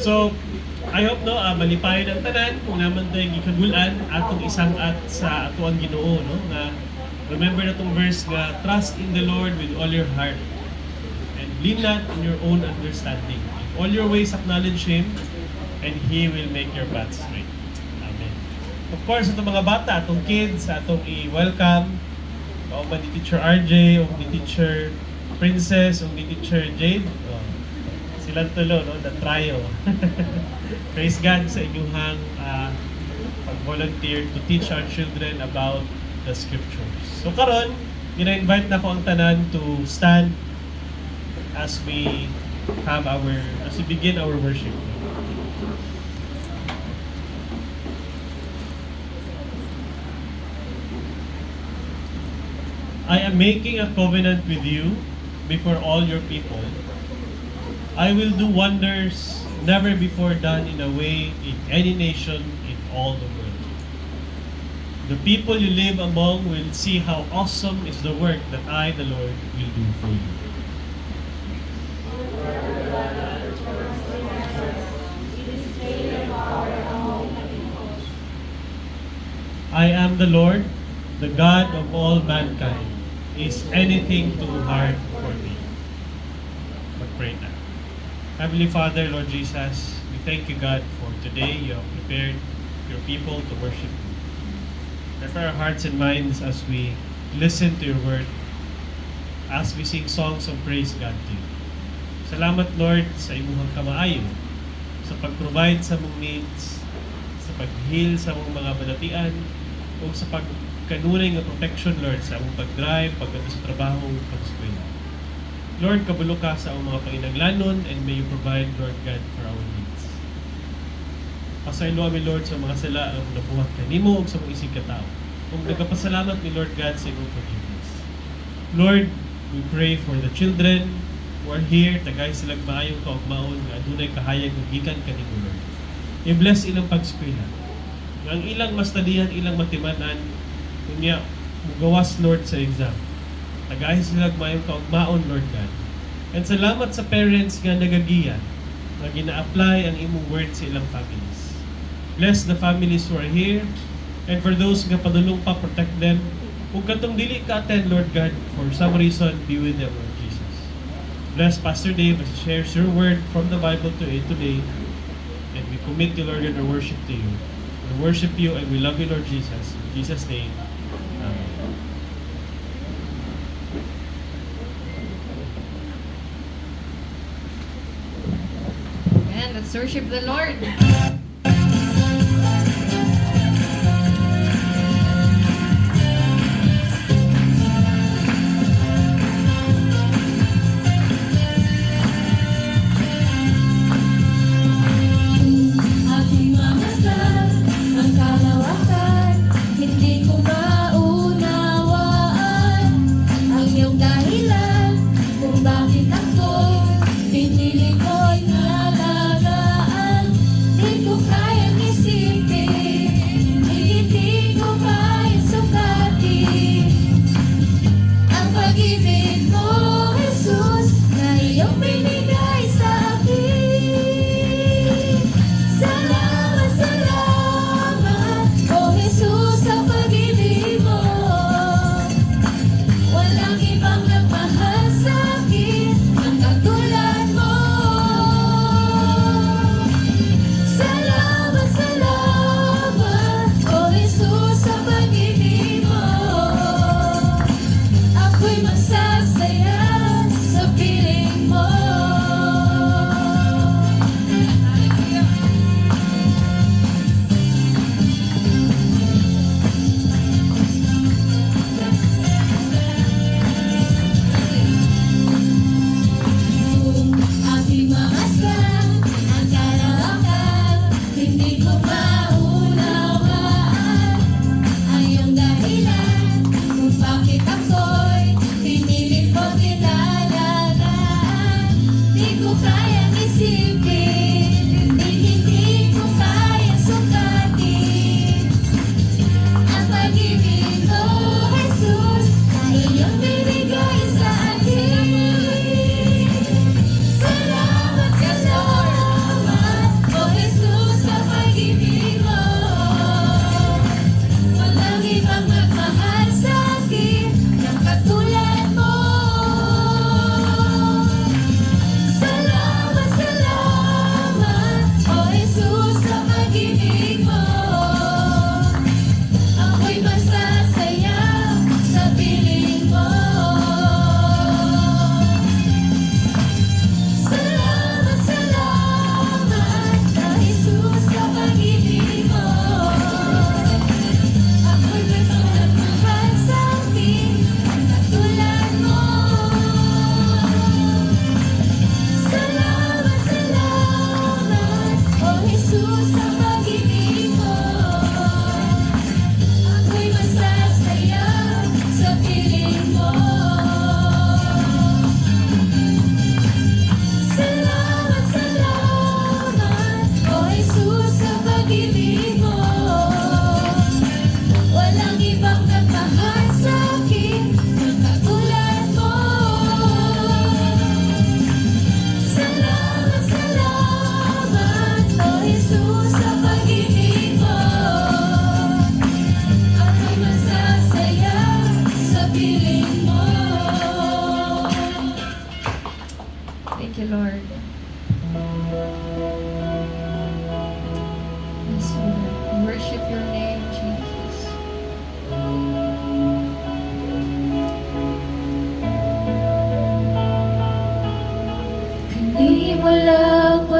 So, I hope no, malipayon ang tanan kung naman tayo gikagulan atong isang at sa ato ang Ginoo no nga remember na tong verse nga trust in the Lord with all your heart and lean not on your own understanding. In all your ways acknowledge Him and He will make your paths straight. Amen. Of course, itong mga bata, itong kids, atong i-welcome. O ba ni Teacher RJ, o ni Teacher Princess, o ni Teacher Jade. Silang tulo, no? The trio. Praise God sa inyong pag-volunteer to teach our children about the scriptures. So karon, gina-invite na ko ang tanan to stand as we begin our worship. I am making a covenant with you before all your people. I will do wonders never before done in a way in any nation in all the world. The people you live among will see how awesome is the work that I, the Lord, will do for you. I am the Lord, the God of all mankind. Is anything too hard for me? Mag-pray na. Heavenly Father, Lord Jesus, we thank you, God, for today you have prepared your people to worship you. Prepare our hearts and minds as we listen to your word, as we sing songs of praise, God, to you. Salamat, Lord, sa imuhang kamaayo, sa pag-provide sa mong needs, sa pag-heal sa mong mga balatian, o sa pagkanunay nga protection, Lord, sa among pag-drive, pagdating sa trabaho, pag-eskwela. Lord, kabulo ka sa among mga panginaglanon and may you provide, Lord God, for our needs. Pasaylo kami, Lord, sa mga sala ang nabuhat kanimo ug sa mga isig katao. Kung nagkapasalamat ni Lord God sa imong forgiveness. Lord, we pray for the children who are here, tagay silang maayong kaugmaon nga adunay kahayag ug gikan kanimo, Lord. I-bless ilang pag-eskwela. Ang ilang mastadihan, ilang matimanan, kunya, mugawas, Lord, sa exam. Tagay silang mayong kaugmaon, Lord God. And salamat sa parents nga nagagiya, na gina-apply ang imong word sa ilang families. Bless the families who are here, and for those nga padulong pa, protect them. Kung katong dili ka attend, Lord God, for some reason, be with them, Lord Jesus. Bless Pastor Dave as he shares your word from the Bible today, and we commit you, Lord, in our worship to you. We worship you and we love you, Lord Jesus. In Jesus' name, amen. And let's worship the Lord. Pinili ko'y nalagaan, di ko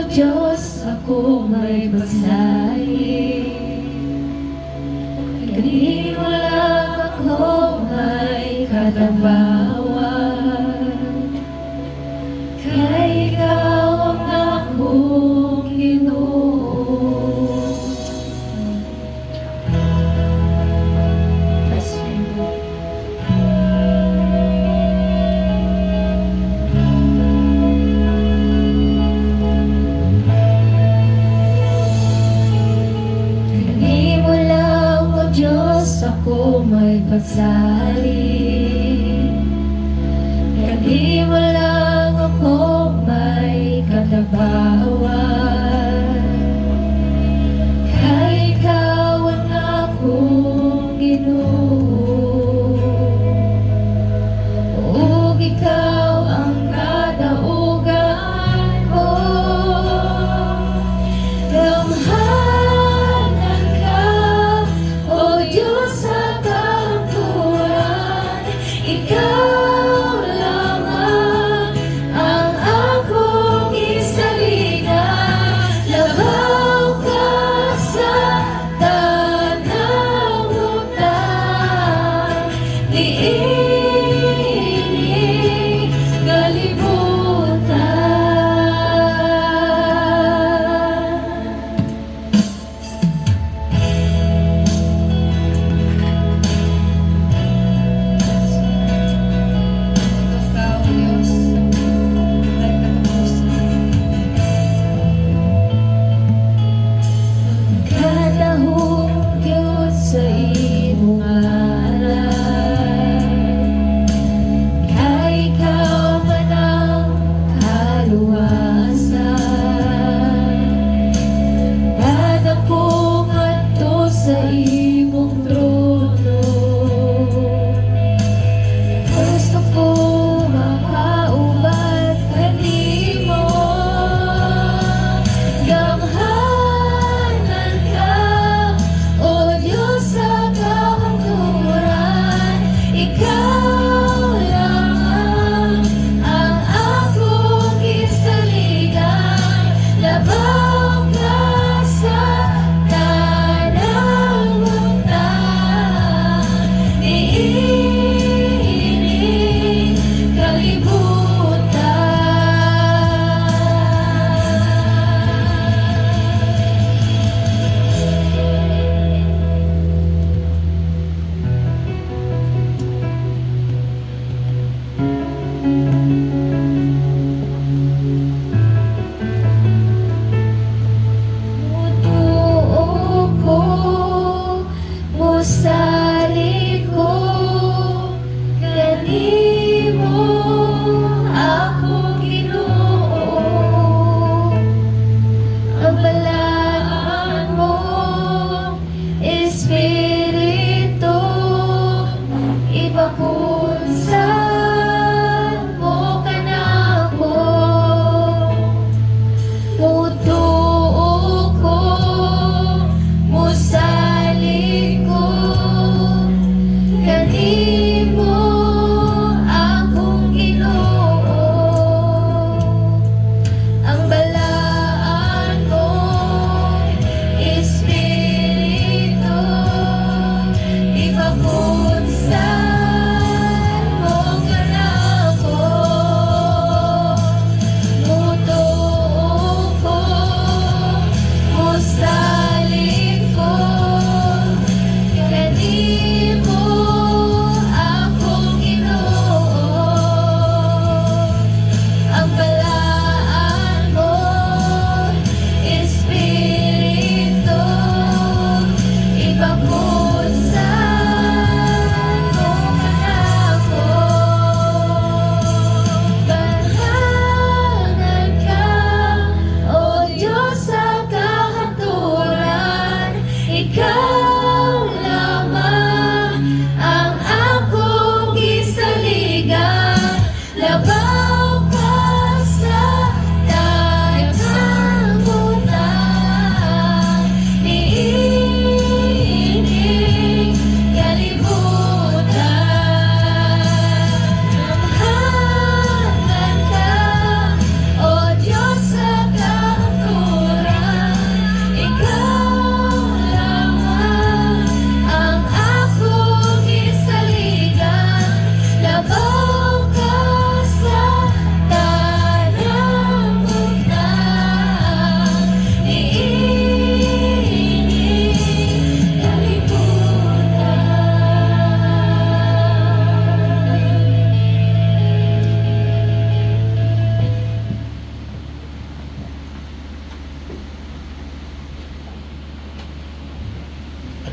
Diyos, ako may pagsahin. Kani mo lang ako may katabawan. Kay ikaw ang akong Ginoo. Kani mo lang, O Diyos, ako may pagsalin. Kani mo lang ako may katabawan. Kay ikaw ang akong Ginoo. Ug ikaw ang kadaugan ko. Gamhanan ka, O Diyos, sa kahapon.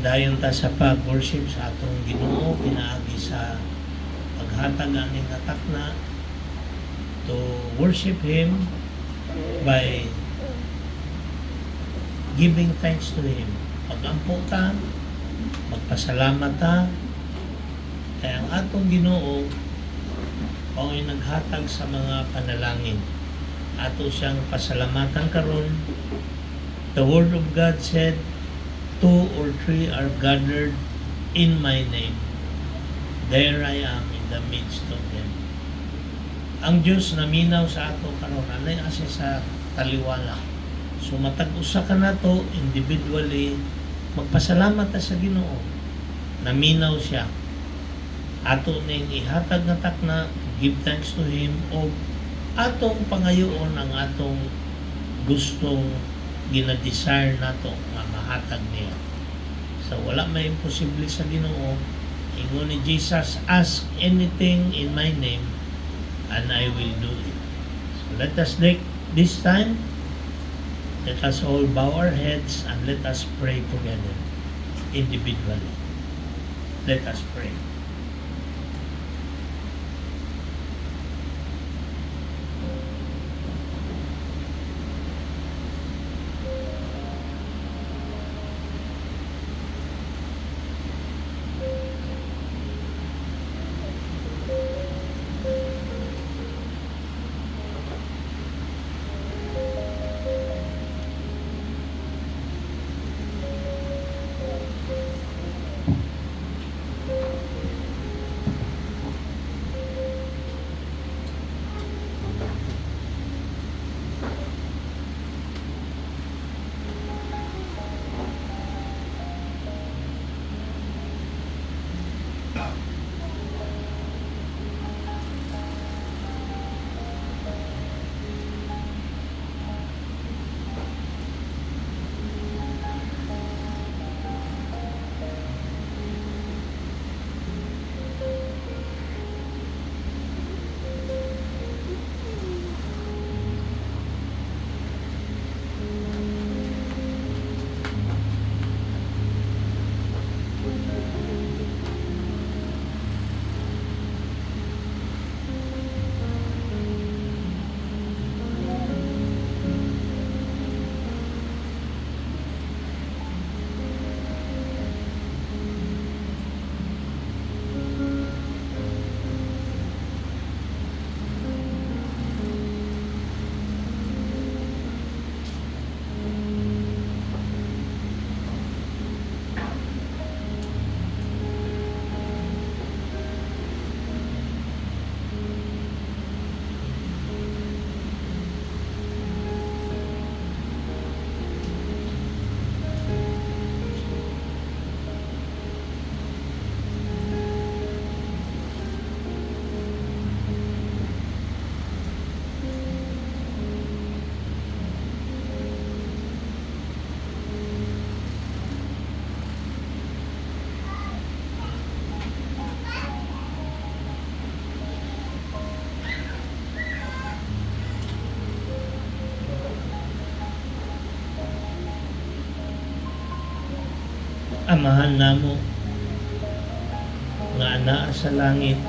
Dayon ta sa pag-worship sa atong Ginoo pinaagi sa paghatag aning katakna to worship Him by giving thanks to Him. Pagampo ta, magpasalamat ta, kaya ang atong Ginoo mao'y naghatag sa mga panalangin. Ato siyang pasalamatan karon. The Word of God said, 2 or 3 are gathered in my name, there I am in the midst of them. Ang Diyos naminaw sa ato karon anay asa sa taliwala. So matag usa ka nato individually magpasalamat ta sa Ginoo. Naminaw siya. Ato ning ihatag nga takna, give thanks to Him o atong pangayoon ang atong gustong gina-desire nato nga mahatag niya. So wala may imposible sa Ginoo. Ingon ni Jesus, ask anything in my name and I will do it. So let us take this time, let us all bow our heads and let us pray together individually. Let us pray. Amahan namo nga anaa sa langit,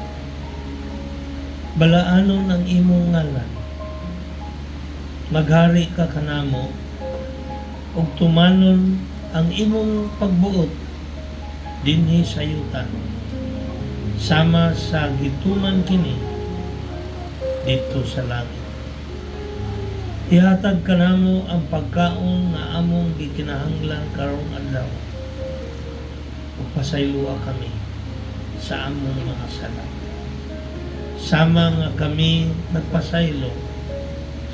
balaanon ang imong ngalan, maghari ka kanamo ug tumanon ang imong pagbuot dinhi sa yuta sama sa gituman kini dito sa langit. Ihatag kanamo ang pagkaon nga among gikinahanglan karong adlaw. Pasayloa kami sa among mga sala. Sama nga kami nagpasaylo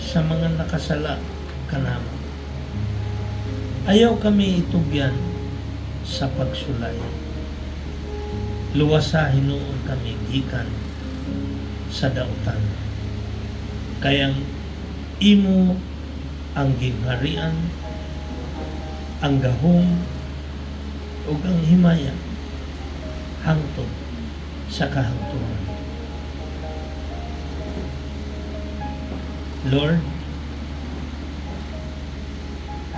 sa mga nakasala kanamo. Ayaw kami itugyan sa pagsulay. Luwasa hinuon kami gikan sa dautan. Kayang imo ang gingharian, ang gahom, ug ang himaya hangtod sa kahangturan. Lord,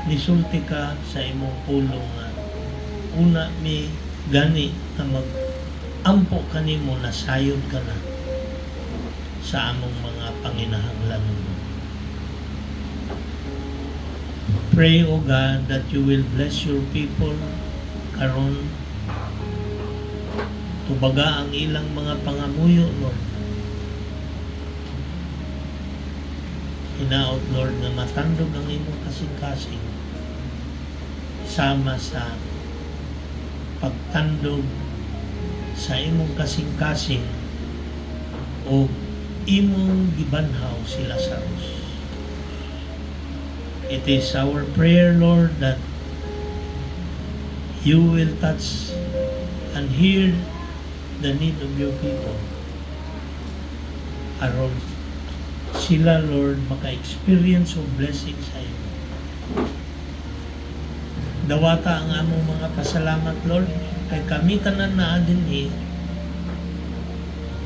nisulti ka sa imong pulong nga una mi gani na mag-ampo kanimo na sayod ka na sa among mga panginahanglan mo. Pray, O God, that you will bless your people karon tubaga ang ilang mga pangamuyo, Lord. Hinaot, Lord, na matandog ang imong kasing-kasing sama sa pagtandog sa imong kasing-kasing o imong gibanhaw si Lazarus. It is our prayer, Lord, that you will touch and hear the need of your people. Aron sila, Lord, maka-experience of blessing sa iyo. Dawata ang among mga pasalamat, Lord, kay kami tanan na dinhi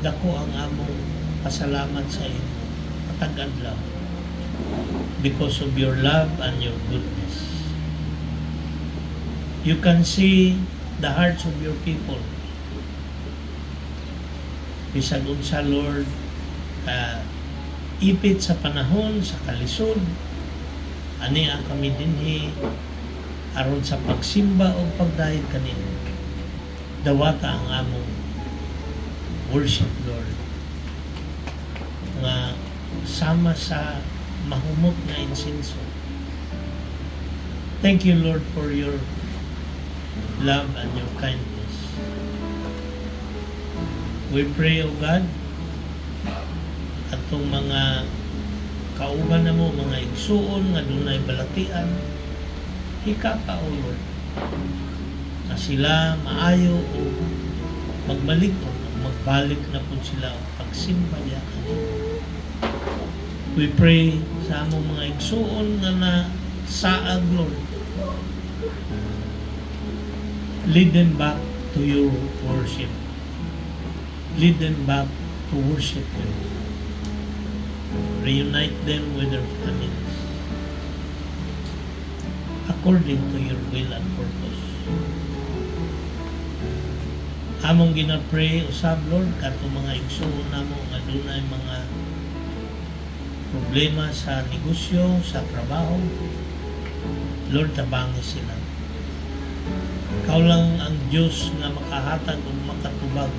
dako ang among pasalamat sa iyo matag adlaw because of your love and your goodness. You can see the hearts of your people. Bisag unsa, Lord, ipit sa panahon sa kalisod, ani ang kami dinhi aron sa pagsimba o pagdahil kanino. Dawata ang among worship, Lord, nga sama sa mahumot na insenso. Thank you, Lord, for your love and your kindness. We pray, O God, atong mga kauban na mo, mga igsuon nga dunay balatian, hikapa, O Lord, na sila maayo o magbalik o magbalik na po sila o pagsimba niya kanina. We pray sa among mga igsuon nga na saag, Lord, lead them back to your worship. Lead them back to worship you. Reunite them with their families according to your will and purpose. Among ginapray usab, Lord, kato mga igsuon namo nga dunay mga problema sa negosyo, sa trabaho. Lord, tabangi sila. Ikaw lang ang Diyos nga makahatag o makatubag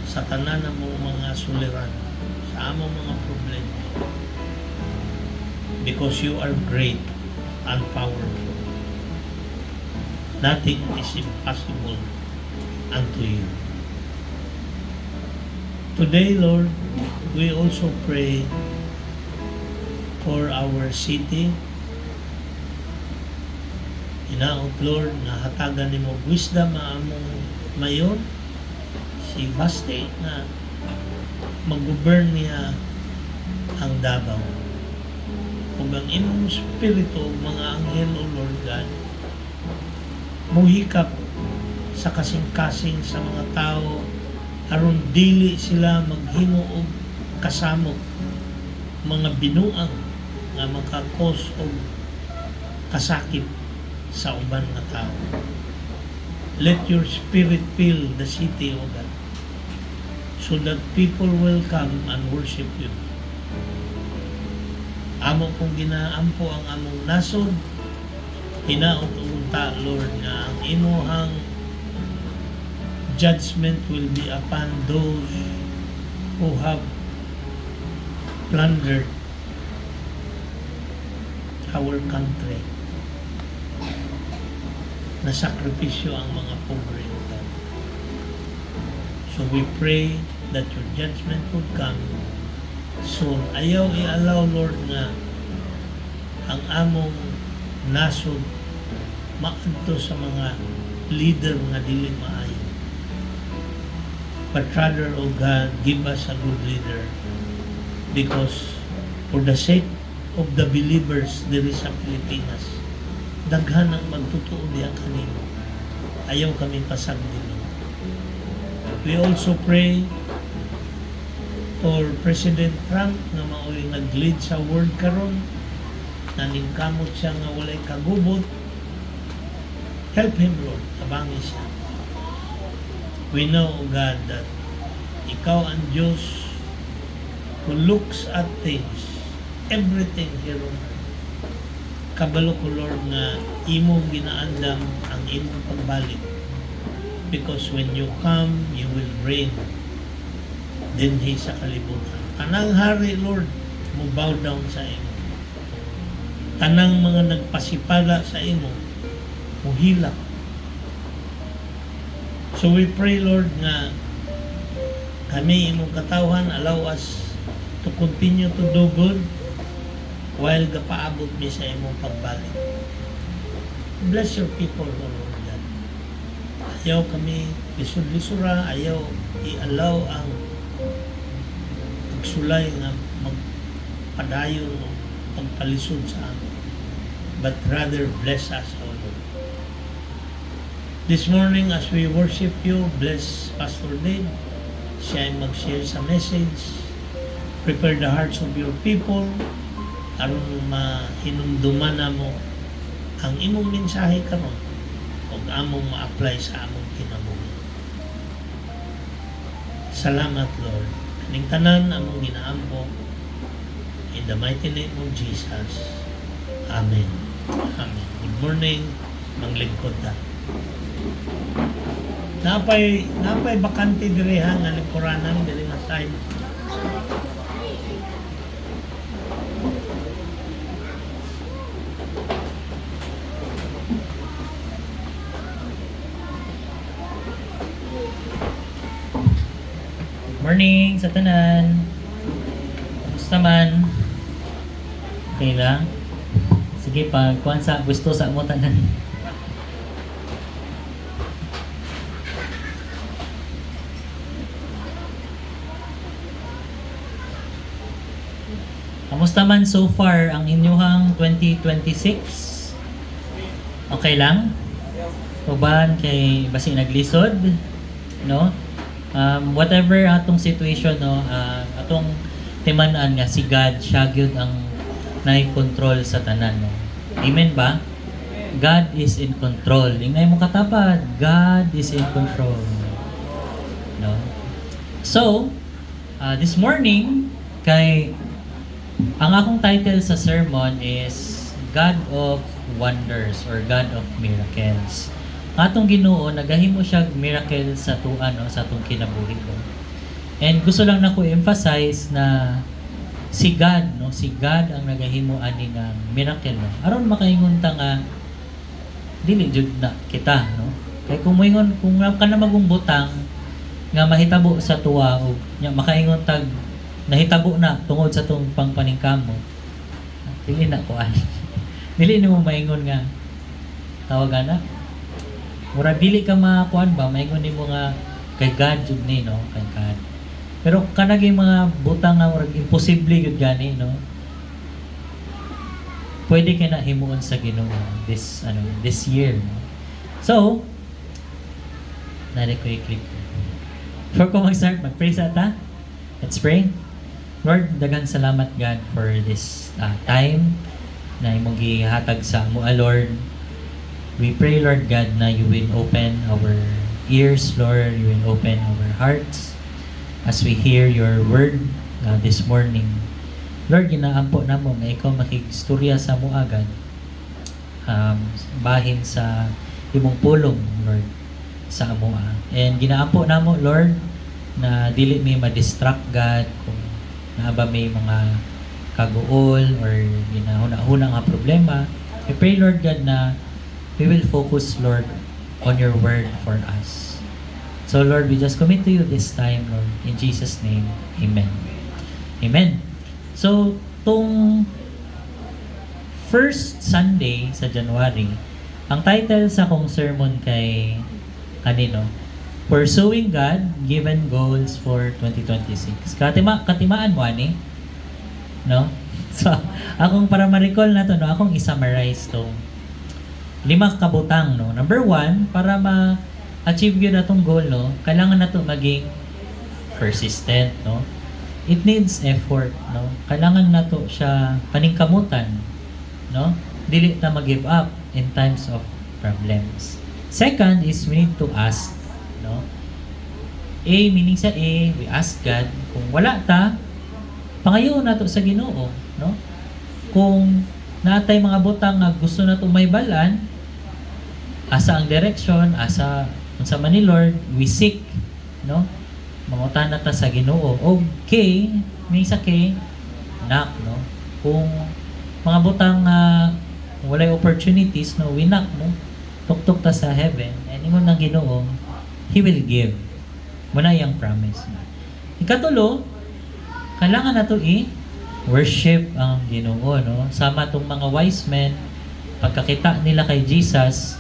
sa tanan ng mga suliran, sa among mga problema. Because you are great and powerful. Nothing is impossible unto you. Today, Lord, we also pray for our city. Hinaot, Lord, na hatagan nimo wisdom ang among mayor, si Baste, na mag-govern niya ang Davao. Kung ang imong spirito, mga anghel, O Lord God, muhikap sa kasing-kasing sa mga tao aron dili sila maghimo og kasamok, mga binuang nga makakos og kasakit sa uban nga tao. Let your spirit fill the city, O God, so that people will come and worship you. Amo kong ginaampo ang among nasod, hinaot unta, Lord, nga ang imuhang judgment will be upon those who have plundered our country. Nasakripisyo ang mga pobre. So we pray that your judgment would come soon. Ayaw i-allow, Lord, nga ang among nasod maadto sa mga leader nga dili maayo. But rather, O God, give us a good leader, because for the sake of the believers there is sa Pilipinas, daghan ang magtutuo diya kanino. Ayaw kami pasagdin. We also pray for President Trump na maoy nag-lead sa world karon, naningkamot siya nga walay kagubot. Help him, Lord. Tabangin siya. We know, O God, that Ikaw ang Diyos who looks at things, everything here on earth. Kabalo ko, Lord, nga imong ginaandam ang imong pagbalik. Because when you come, you will reign. Dinhi sa kalibutan. Tanang hari, Lord, mo bow down sa imo. Tanang mga nagpasipala sa imo, mo hilak. So we pray, Lord, nga kami imong katawhan, allow us to continue to do good while gapaabot mi sa imong pagbalik. Bless your people, O Lord God. Ayaw kami lisod-lisura, ayaw i-allow ang pagsulay nga magpadayon o pagpalisod sa amin. But rather bless us, O Lord. This morning as we worship you, bless Pastor Dave. Siya ay mag-share sa message. Prepare the hearts of your people aron mahinumduman na mo ang imong mensahe karon ug among ma-apply sa among kinabuhi. Salamat, Lord. Kaning tanan among ginaampo in the mighty name of Jesus. Amen. Amen. Good morning, manglingkod ta. Napay bakante diri ha nga lingkuranan diri nga side. Morning sa tanan. Kamusta man? Okay lang? Sige pa, kuan sa gusto sa mo tanan. Kamusta man so far ang inyuhang 2026? Okay lang? Uban kay basi naglisod, no? Whatever atong situation, no, atong timan-an nga si God siya gyud ang nai-control sa tanan, no. Amen ba? God is in control. Ingay mo katapat, God is in control. No. So, this morning kay ang akong title sa sermon is God of Wonders or God of Miracles. Atong Ginoo nagahimo siya miracle sa tuwa, no, sa atong kinabuhi ko. And gusto lang na ko emphasize na si God, no, si God ang nagahimo ani nga miracle, no. Aron makaingon ta nga dili jud na kita, no. Kay kung moingon kung kana magong butang nga mahitabo sa tuwa o nya makaingon tag nahitabo na tungod sa tong pangpaningkamo. Dili na kuan. Dili nimo maingon nga tawagan na. Murag dili ka makuan ba, maingon nimo nga kay God jud ni, no, kay God. Pero kanang mga butang nga murag imposible jud gani, no. Pwede kay na himuon sa Ginoo this year, no? So, nari ko i-click. Before ko mag-start, mag-pray sa ta. Let's pray. Lord, daghang salamat God for this time na imong gihatag sa amo, Lord. We pray, Lord God, na you will open our ears, Lord. You will open our hearts as we hear your word this morning. Lord, ginaampo na mo na ikaw makigstorya sa mo agad. Bahin sa imong pulong, Lord, sa amo. And ginaampo na mo, Lord, na dili may ma-distract, God, kung naaba may mga kaguol or ginahuna-huna nga problema. I pray, Lord God, na we will focus, Lord, on your word for us. So, Lord, we just commit to you this time, Lord. In Jesus' name, amen. Amen. So, tong first Sunday sa January, ang title sa kong sermon kay kanino? Pursuing God, Given Goals for 2026. Katimaan mo, ani? No? So, akong para ma-recall na to, no, akong i-summarize to. 5 kabutang, no. Number 1, para ma-achieve yun na tong goal, no, kailangan na to maging persistent, no. It needs effort, no. Kailangan na to siya paningkamutan, no. Dili ta mag-give up in times of problems. Second is we need to ask, no? A, meaning sa A, we ask God. Kung wala ta, pangayo na to sa Ginoo, no? Kung natay mga butang nga gusto na to may balan, asa ang direction, asa unsa man ni Lord, we seek, no? Mangutan na ta sa Ginoo. Okay, meaning sa K, knock, no? Kung mga butang walay opportunities, no, we knock, no? Tuktok ta sa heaven, and ingon ng Ginoo, He will give. Muna yung promise. Ikatulo, kailangan na to worship ang Ginoo, no? Sama tong mga wise men, pagkakita nila kay Jesus,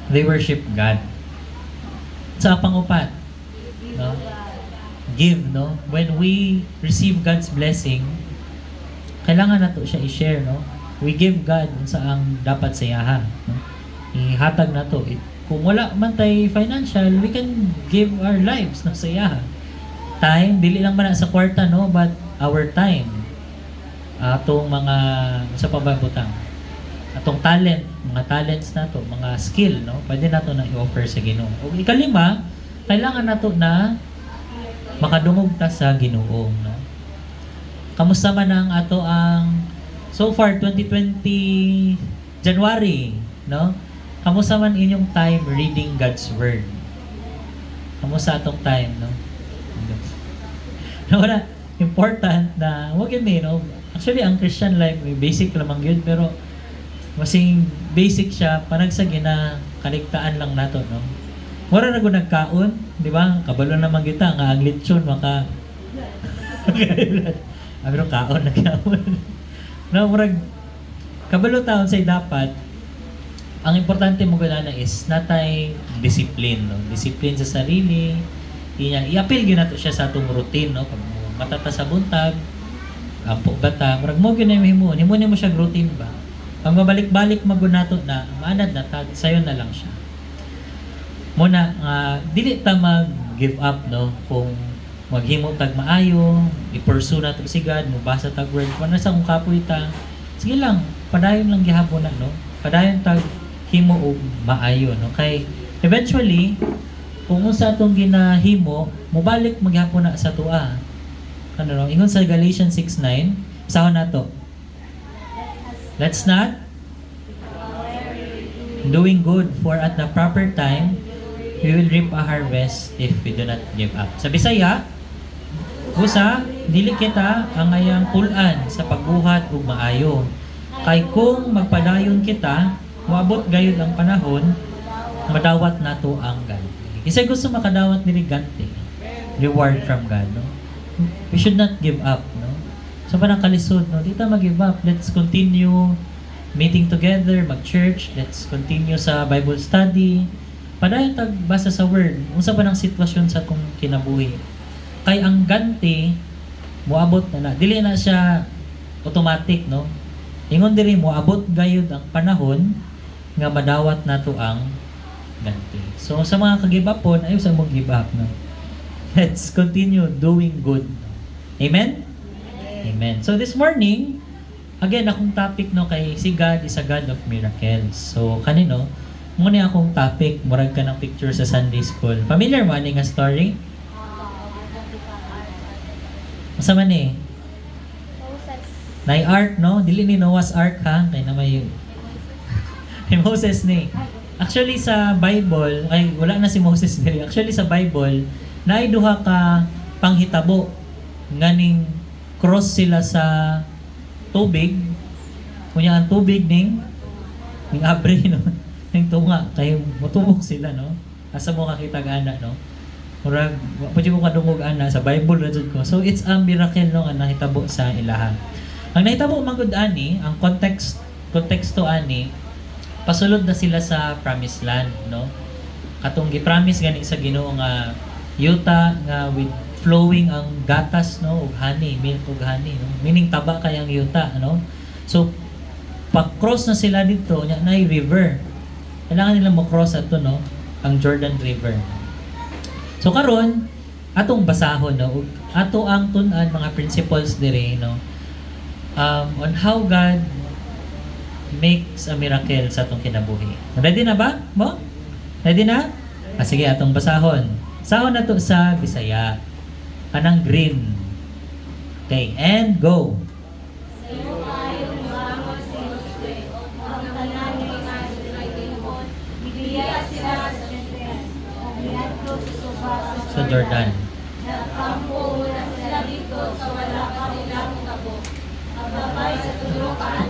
they worship God. Sa pangupat, no? Give, no? When we receive God's blessing, kailangan na to siya i-share, no? We give God sa ang dapat sa iyaha, no? Ihatag na to. Kung wala man tay financial, we can give our lives no, sa iyaha. Time, dili lang man na sa kwarta, no? But our time. Atong mga, sa pababutang. Atong talent, mga talents na to, mga skill, no? Pwede na to na i-offer sa Ginoo. O ikalima, kailangan na to na makadungog ta sa Ginoo, no? Kamusta man ang ato ang so far 2020 January, no? Kamusta man inyong time reading God's word? Kamusta atong time, no? Wala, important na wag yun, no? Actually, ang Christian life may basic lamang yun, pero masing basic siya panagsagi na kaligtaan lang nato, no? Mura na nagkaon, di ba? Kabalo naman kita nga ang lechon maka pero kaon na kaon. No, murag kabalo taon say dapat ang importante mo gana is natay discipline, no? Discipline sa sarili. I-appeal gyud nato siya sa atong routine, no? Pag matata sa buntag, ampo bata, murag mo gyud na himo mo siya routine ba? Pag mabalik-balik magunato na, maanad na sayo na lang siya. Muna, dili ta mag-give up, no? Kung maghimo tag maayo, i-pursue na to si God, mubasa tag word, kung nasa kung kapoy ta, sige lang, padayon lang gihapon na, no? Padayon tag himo og maayo, no? Kay eventually, kung unsa atong ginahimo, mubalik maghapon na sa tua. Ano no? Ingon sa Galatians 6:9, sahon nato. Let's not doing good, for at the proper time we will reap a harvest if we do not give up. Sa Bisaya, usa, dili kita ang ayang pulan sa pagbuhat ug maayo. Kay kung magpadayon kita, moabot gayud ang panahon, madawat nato ang ganti. Isa gusto makadawat ni ganti, reward from God, no? We should not give up, no? So parang kalisod, no? Di ta mag-give up. Let's continue meeting together, mag-church. Let's continue sa Bible study. Padayon tag basa sa word. Unsa pa ng sitwasyon sa kung kinabuhi. Kay ang ganti moabot na. Dili na siya automatic, no? Ingon diri moabot gayud ang panahon nga madawat nato ang ganti. So sa mga ka-give upon, ayaw sa mag-give up, no? Let's continue doing good. Amen? Amen. So this morning, again, akong topic, no, kay si God is a God of miracles. So kanino, muna akong topic, murag ka ng picture sa Sunday school. Familiar mo ani nga story? Masa man eh? Nay ark, no? Dili ni Noah's Ark, ha? Kaya na may Moses ni. Actually sa Bible, ay wala na si Moses dili. Actually sa Bible, naay duha ka panghitabo nganing cross sila sa tubig. Kunya ang tubig ning abre, no? Ning tunga kay motubok sila, no? Asa mo kakita ana, no? Murag pwede mo kadungog ana sa Bible ra jud ko. So it's a miracle, no, nga nahitabo sa ilaha. Ang nahitabo magud ani, ang konteksto ani, pasulod na sila sa promised land, no? Katong gi-promise gani sa Ginoo nga yuta nga with flowing ang gatas, no, ug honey, milk ug honey, no? Meaning taba kay ang yuta, no? So pag-cross na sila dito, nya nay river. Kailangan nila mo-cross ato, no, ang Jordan River. So karon atong basahon, no, ug ato ang tun-an mga principles diri, no, on how God makes a miracle sa atong kinabuhi. Ready na ba mo? Ready na? Sige, atong basahon. Sahon na to sa Bisaya. Kanang green. Okay, and go. Sa Jordan.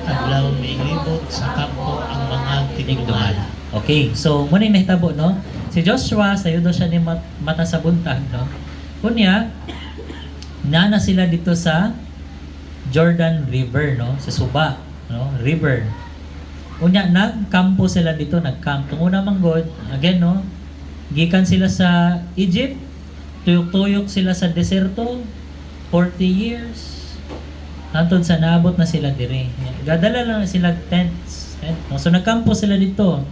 Adlaw may libot sa kampo ang mga tigdumala. Okay, so muna yung nahitabo, no? Si Joshua, sayo daw siya ni mata sa buntag, no? Kunya, nana sila dito sa Jordan River, no? Sa Suba, no? River. Kunya, nagkampo sila dito, nagcamp. Kung una manggod, again, no? Gikan sila sa Egypt, tuyok-tuyok sila sa deserto, 40 years. Hantod sa naabot na sila dire. Gadala lang sila tents. No? So nagkampo sila dito.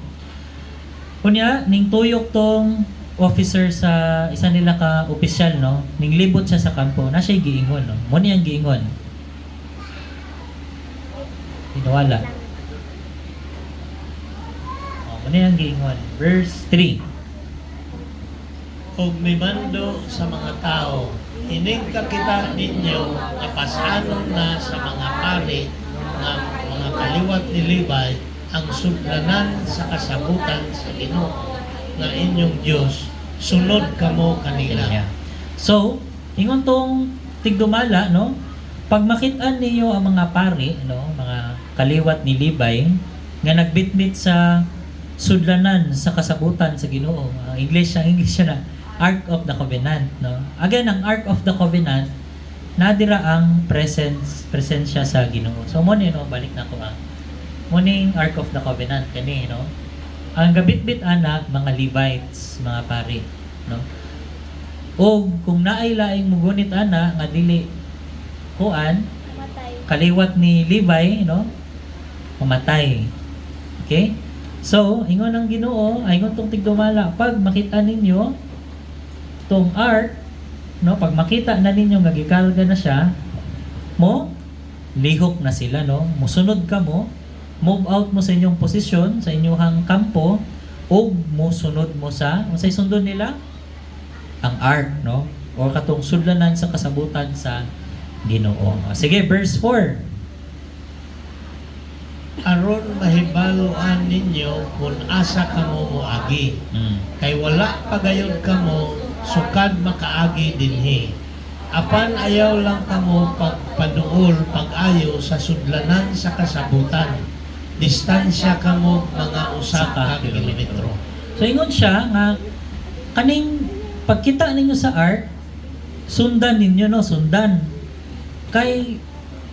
Kunya, ning tuyok tong officer sa isa nila ka opisyal, no? Ning libot siya sa kampo, na siya giingon, no? Mo niyang giingon. Tinawala. Mo niyang giingon. Verse 3. Ug mimando sa mga tao, ining kakita ninyo napasanon na sa mga pari nga mga kaliwat ni Levi ang sudlanan sa kasabutan sa Ginoo nga inyong Dios, sunod kamo kanila. Yeah. So, ingon tong tigdumala, no? Pag makitaan niyo ang mga pari, no, mga kaliwat ni Levi nga nagbitbit sa sudlanan sa kasabutan sa Ginoo. Ang English siya na Ark of the Covenant, no? Again, ang Ark of the Covenant nadira ang presensya sa Ginoo. So mo ni, no, balik na ko ang muning Ark of the Covenant kani, no? Ang gabitbit ana mga Levites, mga pari, no? O kung naay laing mugunit ana nga dili kuan kaliwat ni Levi, no? Mamatay. Okay? So, ingon ang Ginoo, ingon tong tigdumala, pag makita ninyo tong ark, no, pag makita na ninyo nga gikarga na siya, mo lihok na sila, no? Musunod ka mo, move out mo sa inyong posisyon, sa inyong kampo, o musunod mo sa, unsay sundon nila? Ang ark, no? O katong sudlanan sa kasabutan sa Ginoo. Sige, verse 4. Aron mahibaloan ninyo kung asa kamo moagi. Kay wala pagayod kamo sukad makaagi dinhi. Apan ayaw lang kamo pagpaduol pag-ayo sa sudlanan sa kasabutan. Distansya kamo mga usa ka kilometro. So ingon siya nga kaning pagkita ninyo sa ark, sundan ninyo, no, sundan. Kay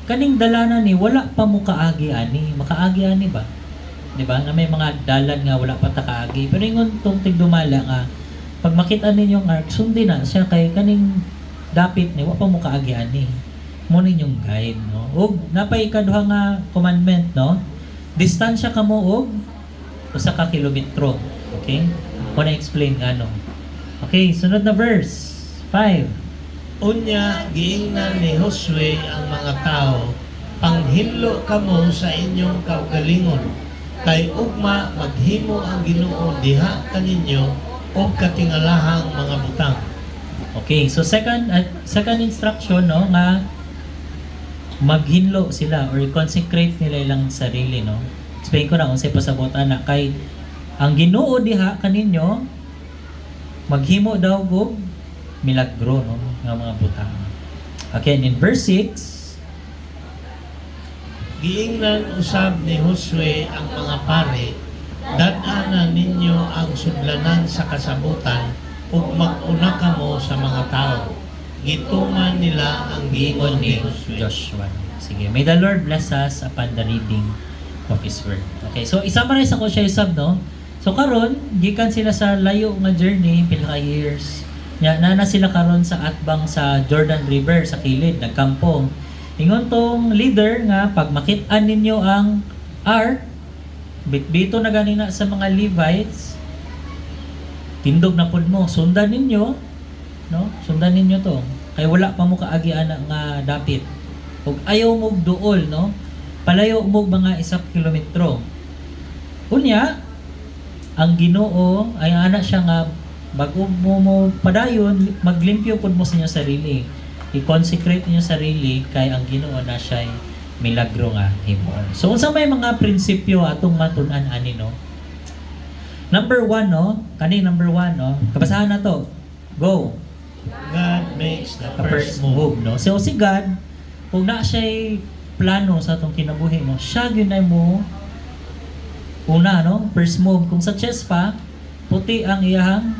kaning dalanan ni wala pa mo kaagi ani, makaagi ani ba? Di ba? Na may mga dalan nga wala pa ta kaagi. Pero ingon tong tigdumala nga pag makita ninyo ang ark, sundin na siya kay kaning dapit ni wa pa mo kaagi ani. Mo ninyong guide, no? Ug napay ikaduha nga commandment, no? Distansya kamo og usa ka kilometro. Okay? Ko na explain ano. Okay, sunod na verse 5. Unya, giingnan ni Josue ang mga tao, panghinlo kamo sa inyong kaugalingon, kay ugma maghimo ang Ginoo diha kaninyo o katingalahang mga butang. Okay, so second instruction, no, nga maghinlo sila or consecrate nila ilang sarili, no. Explain ko na unsay pasabot ana kay ang Ginoo diha kaninyo maghimo daw og milagro, no, nga mga butang. Okay, and in verse 6, giingnan usab ni Josue ang mga pare, dad-ana ninyo ang sudlanan sa kasabutan ug mag-una kamo sa mga tao. Gituman nila ang giingon ni Josue. Joshua. Sige, may the Lord bless us upon the reading of His Word. Okay, so i-summarize ako siya isab, no? So karon, gikan sila sa layo nga journey, pila ka years. Na sila karon sa atbang sa Jordan River, sa kilid, nagkampo. Ingon tong leader nga, pag makit-an ninyo ang ark, bitbito na ganina sa mga Levites, tindog na pud mo, sundan ninyo, no? Sundan ninyo to. Kay wala pa mo kaagian nga dapit. Ug ayaw mo duol, no? Palayo mo mga 1 kilometro. Unya, ang Ginoo ay ana siya nga bago mo padayon maglimpyo pud mo sa inyong sarili. I-consecrate niyo sarili kay ang Ginoo na siya milagro nga himo. So unsa may mga prinsipyo atong matun-an ani no? Number 1 no, kani number 1 no. Kabasahan na to. Go. God makes the The first first move. move no. So si God kung na siya plano sa atong kinabuhi no, siya gyud na mo una no, first move. Kung sa chess pa, puti ang iyahang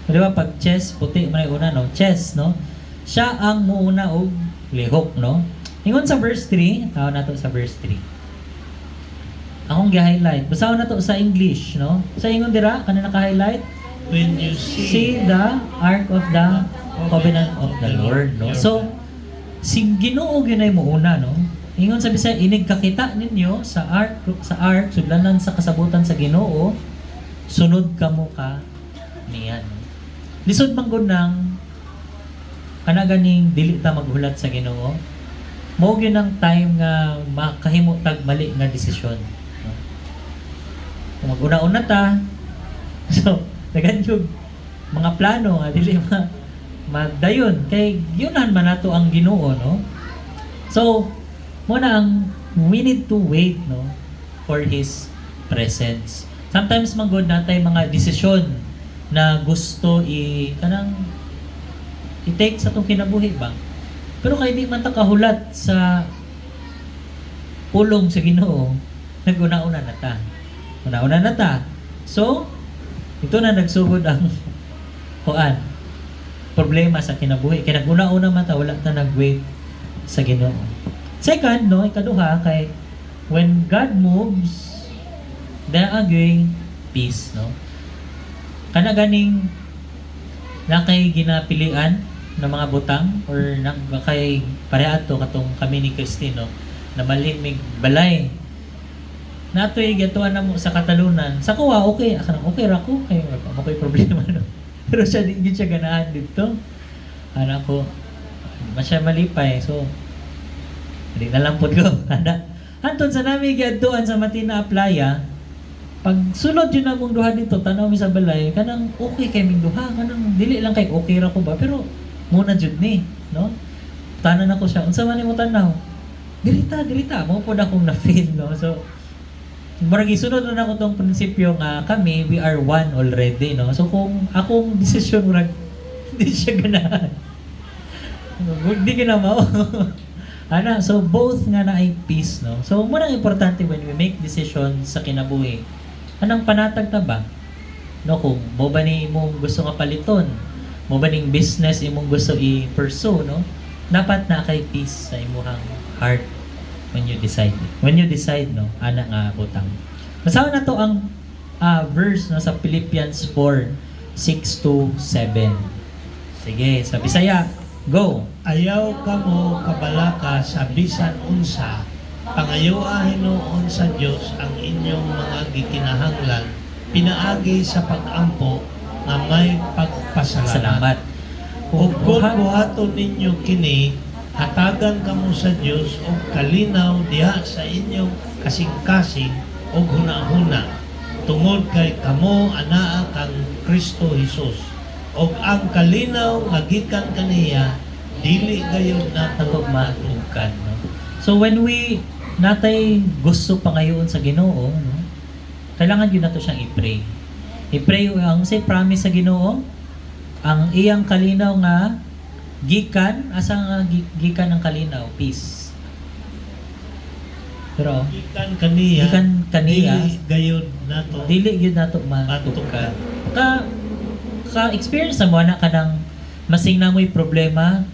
di ba pag chess, puti man una no, chess no. Siya ang muuna og lihok no. Ingon sa verse 3, tawo na to sa verse 3. Akong gi-highlight. Basahon na to sa English no. Sa ingon dira kanang naka-highlight, When you see see the ark of the covenant of the Lord no. So si Ginoo ginay mo una no. Ingon sa Bisaya, inig kakita ninyo sa ark sudlanan sa kasabutan sa Ginoo, sunod kamo ka niya no. Lisod man gud nang kana ganing dili ta maghulat sa Ginoo. Mao gyud ang time nga makahimo tag mali nga desisyon no? Kung mag-una-una ta so dagan yung mga plano nga dili magdayon kay yunan man nato ang Ginoo no. So mo na ang we need to wait no for His presence. Sometimes man gud natay mga desisyon na gusto i-take sa itong kinabuhi ba? Pero kaya di man ta kahulat sa pulong sa Ginoo, nag-una-una na ta. Una-una na ta. So, ito na nagsugod ang kuan problema sa kinabuhi. Kaya nag-una-una man ta, wala ta nag-wait sa Ginoo. Second, no, ikaduha, kay when God moves, there agay peace, no? Kana ganing na kay ginapilian ng mga butang or nang kay parehato katong kami ni Cristino na malimig balay natoy gatuan na mo sa katalunan sa kuwa okay okay ra ko kay ako'y problema no pero siya di siya ganahan dito ana ko masya malipay so di na lang pud ko ana anton sa nami giadtuan sa Matina Playa pag sulod yun among duha dito tanaw mi sa balay kanang okay kay ming duha kanang dili lang kay okay ra ko ba pero muna jud ni no tanan ako siya unsa man nimo tanaw dilita mo pud akong na-feel no so murag isunod na ako tong prinsipyo nga kami we are one already no so kung akong desisyon murag hindi siya ganahan hindi gina mao ana so both nga na ay peace no so muna importante when we make decisions sa kinabuhi anang panatag ta ba no kung mo ba ni imong gusto nga paliton mo ba ning business imong gusto i-pursue no dapat na kay peace sa imong heart when you decide no ana nga butang basahan na to ang verse no sa Philippians 4:6 to 7 sige sa Bisaya go ayaw kamo kabalaka sa bisan unsa pangayoa hinuon sa Dios ang inyong mga gikinahanglan pinaagi sa pag-ampo nga may pagpasalamat. salamat Ug kung buhaton ninyo kini hatagan kamo sa Dios og kalinaw diha sa inyong kasing-kasing og hunahuna tungod kay kamo anaa kang Kristo Jesus og ang kalinaw nga gikan kaniya dili gayud nato matugkan no so when we natay gusto pangayoon sa Ginoo no kailangan gyud nato siyang i-pray ang say promise sa Ginoo ang iyang kalinaw nga gikan asa nga gikan ang kalinaw peace pero gikan kaniya dili gayud nato dili gyud nato matukan ka experience mo na kanang masing na mo'y problema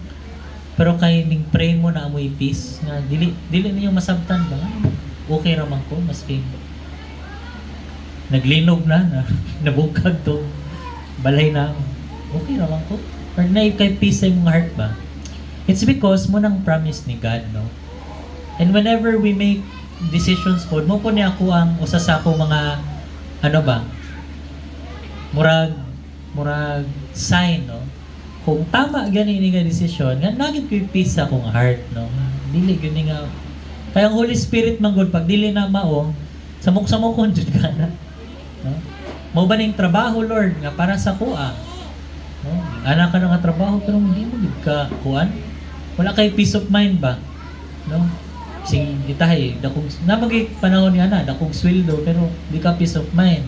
pero kay ning pray mo na amoy peace nga dili ninyo masabtan ba okay ra man ko maski naglinog na nabukag to balay na okay ra man ko or na kay peace sa imong heart ba it's because mo nang promise ni God no and whenever we make decisions po mo ni ako ang usa sa ako mga ano ba murag sign no kung tama gani ni nga desisyon nga nagit ko peace sa akong heart no dili gyud ni nga kaya ang Holy Spirit man gud pag dili na mao samok-samok kon jud kana No? Mao ba ning trabaho, Lord, nga para sa kuha? No? Anak ka na nga trabaho pero hindi mo gid ka kuan. Wala kay peace of mind ba? No? Sing itahay dakong namagay panahon nga na dakong sweldo pero di ka peace of mind.